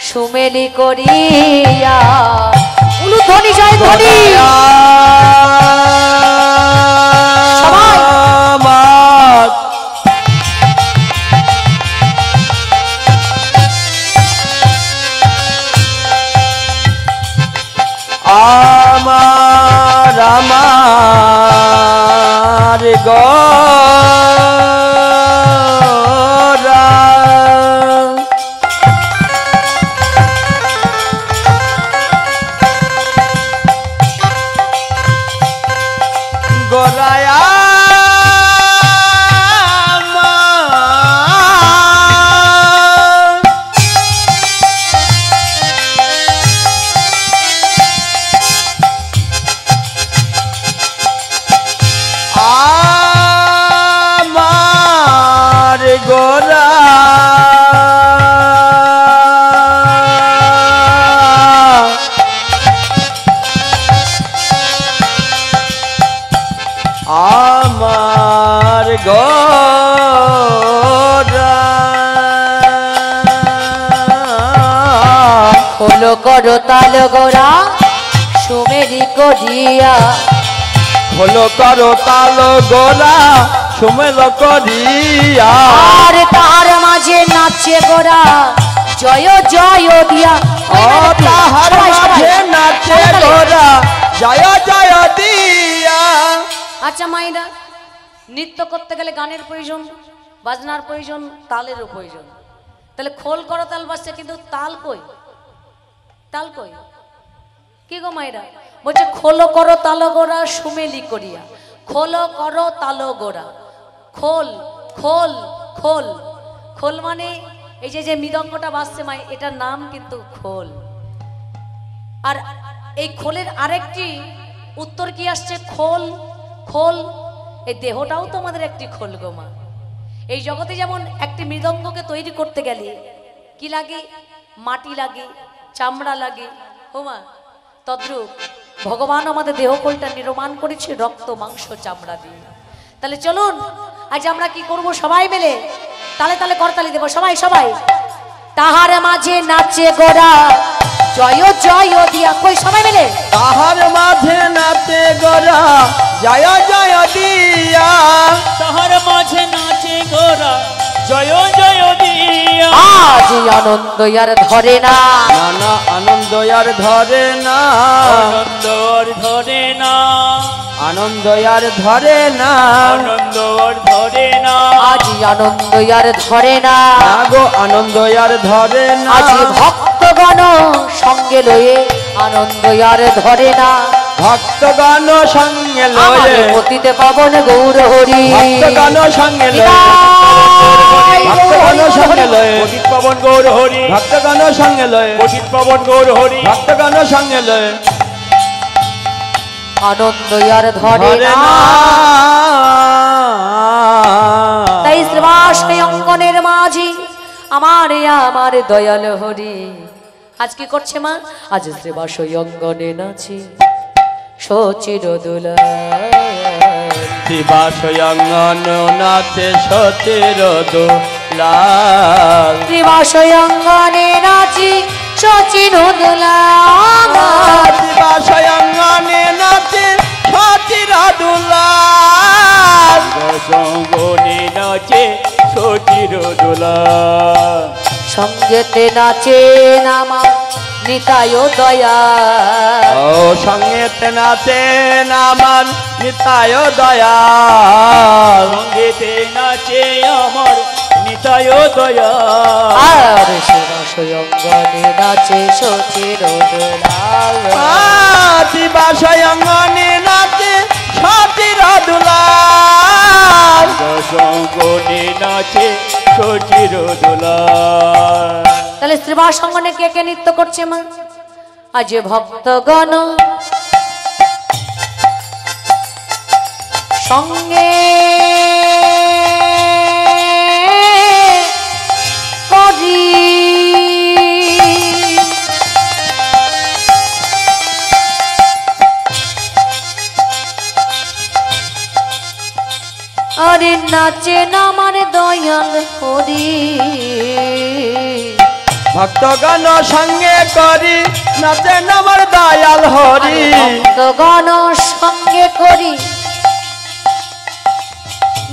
সুমেলি করিয়া, উলুধ্বনি জয় ধ্বনি সবাই। আমার আমার গরা গোরায়া করো তাল গোরা সুমেরি করিয়া খোলো করো তাল গোরা সুমেল করিয়া আর তার মাঝে নাচে গোরা জয় জয় দিয়া ও তাহার সবাই, সবাই। মাঝে নাচে গোরা জয় জয় দিয়া। আচ্ছা মাইরা, নৃত্য করতে গেলে গানের প্রয়োজন, বাজনার প্রয়োজন, তালেরও প্রয়োজন। তাহলে খোল করো তাল বাজছে, কিন্তু তাল কই? তাল কই? কি গো মাইরা? বলছে খোলো করো তাল গোড়া সুমেলি করিয়া। খোলো করো তাল গোড়া, খোল খোল খোল। খোল মানে এই যে যে মৃদঙ্গটা বাজছে মাই, এটার নাম কিন্তু খোল। আর এই খোলের আরেকটি উত্তর কি আসছে? খোল খোল। এই দেহটাও তো আমাদের একটি খোল গো মা। এই জগতে যেমন একটি মৃদঙ্গকে তৈরি করতে গেলে কি লাগে? মাটি লাগে, চামড়া লাগে, ও মা। তদ্রূপ ভগবান আমাদের দেহকোলটা নির্মাণ করেছে রক্ত মাংস চামড়া দিয়ে। তাহলে চলুন আজ আমরা কি করব? সবাই মিলে তালে তালে করতালি দেব, সবাই সবাই। তাহার মাঝে নাচে গোরা জয় জয় দিয়া, কই সবাই মিলে? তাহার মাঝে নাচে গোরা জয় জয় দিয়া। তাহার মাঝে নাচে গোরা জয় জয় দিয়া। আজ আনন্দ আর ধরে না, নানা আনন্দ আর ধরে না, আনন্দ আর ধরে না, আনন্দ আর ধরে না, আনন্দ আর ধরে না। আজ আনন্দ আর ধরে না, না গো আনন্দ আর ধরে না। আজ ভক্তগণ সঙ্গে লয়ে আনন্দ আর ধরে না। ভক্তগণ সঙ্গে আমার লয়ে, পতিতে পাবন গৌর হরি, ভক্তগণ সঙ্গে লয়ে, নিতাই ভক্তগণ গৌর সঙ্গে হরি। লয়ে, পতিত পাবন গৌর হরি, ভক্তগণ সঙ্গে লয়ে, পতিত পাবন গৌর হরি। ভক্তগণ সঙ্গে লয়ে আনন্দ আর ধরে ধরে না। না। তাই শ্রীবাস অঙ্গনের মাঝি আমার আমার দয়াল হরি আজ কি করছে মা? আজ শ্রীবাস অঙ্গনে নাচি সচির দোলা। শিবাশয়ঙ্গন নাচে সতের দোলাল, শ্রীবাস অঙ্গনে নাচি সচির দোলা। শিবাশয়ঙ্গনে নাচে সতের দোলাল, সঙ্গনে নাচে সচির দোলা। সঙ্গেতে নাচে নামা নিতায় দয়া। ও সঙ্গেতে নাচেন আমার নিতায় দয়াল, সঙ্গেতে নাচে আমার নিতায় দয়া। আর শ্রীবাস অঙ্গনে নাচে সচির দোলা। শিবাশয়ঙ্গনে নাচে সতের দোলাল, সঙ্গনে নাচে সচির দোলা। তাহলে শ্রীবাস অঙ্গনে কে কে নৃত্য করছে মা? আজ ভক্তগণ সঙ্গে করি আরে নাচে নামার দয়াল হরি। ভক্তগণ সঙ্গে করি নাচেন আমার দয়াল হরি, ভক্তগণ সঙ্গে করি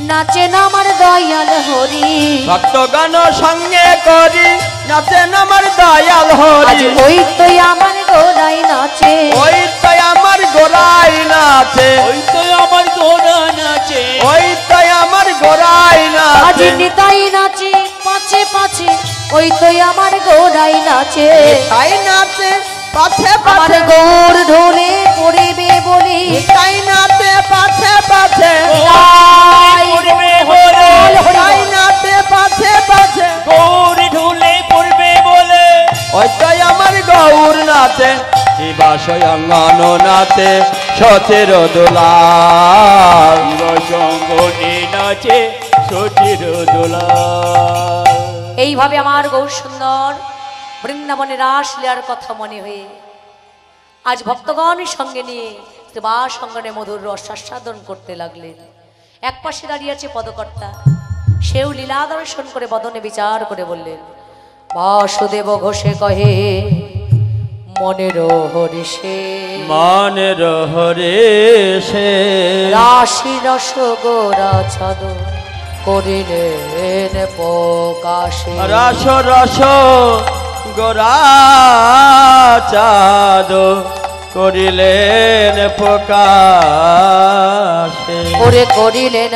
নাচেন আমার দয়াল হরি। ভক্তগণ সঙ্গে করি নাচেন আমার দয়াল আজ হরি, ওই তো আমার গোড়াই নাচে, ওই তো আমার গোড়াই নাচে, ওই তো আমার গোরা নাচে, ওই তো আমার গোড়াই আজ নাচে, নিতাই নাচে পাছে পাছে, ওই তো আমার গোড়াই নাচে। তাই নাচে পাছে আমার পাছে, গৌর ঢোলে পড়িবে বলি তাই নাচে পাছে পাছে, তাই পড়বে বলে, তাই নাচে পাছে পাছে, গৌর ঢুলে পড়বে বলে। ওই তো আমার গৌর নাচে, শিবাশয়ঙ্গন নাচে সতের দোলাল, সঙ্গনে নাচে সচির দোলা। এইভাবে আমার গৌর সুন্দর বৃন্দাবনে রাস লীলার কথা মনে হয়ে আজ ভক্তগণ সঙ্গে নিয়ে শ্রীবাস অঙ্গনে মধুর রস আস্বাদন করতে লাগলেন। এক পাশে দাঁড়িয়ে আছে পদকর্তা, সেও লীলা দর্শন করে বদনে বিচার করে বললেন, বাসুদেব ঘোষে কহে মনের হরিষে মনের হরে সে রাশি রস গোরা ছদ করিলেন প্রকাশে রস রস গোরা চাঁদ করিলেন প্রকাশে ওরে করিলেন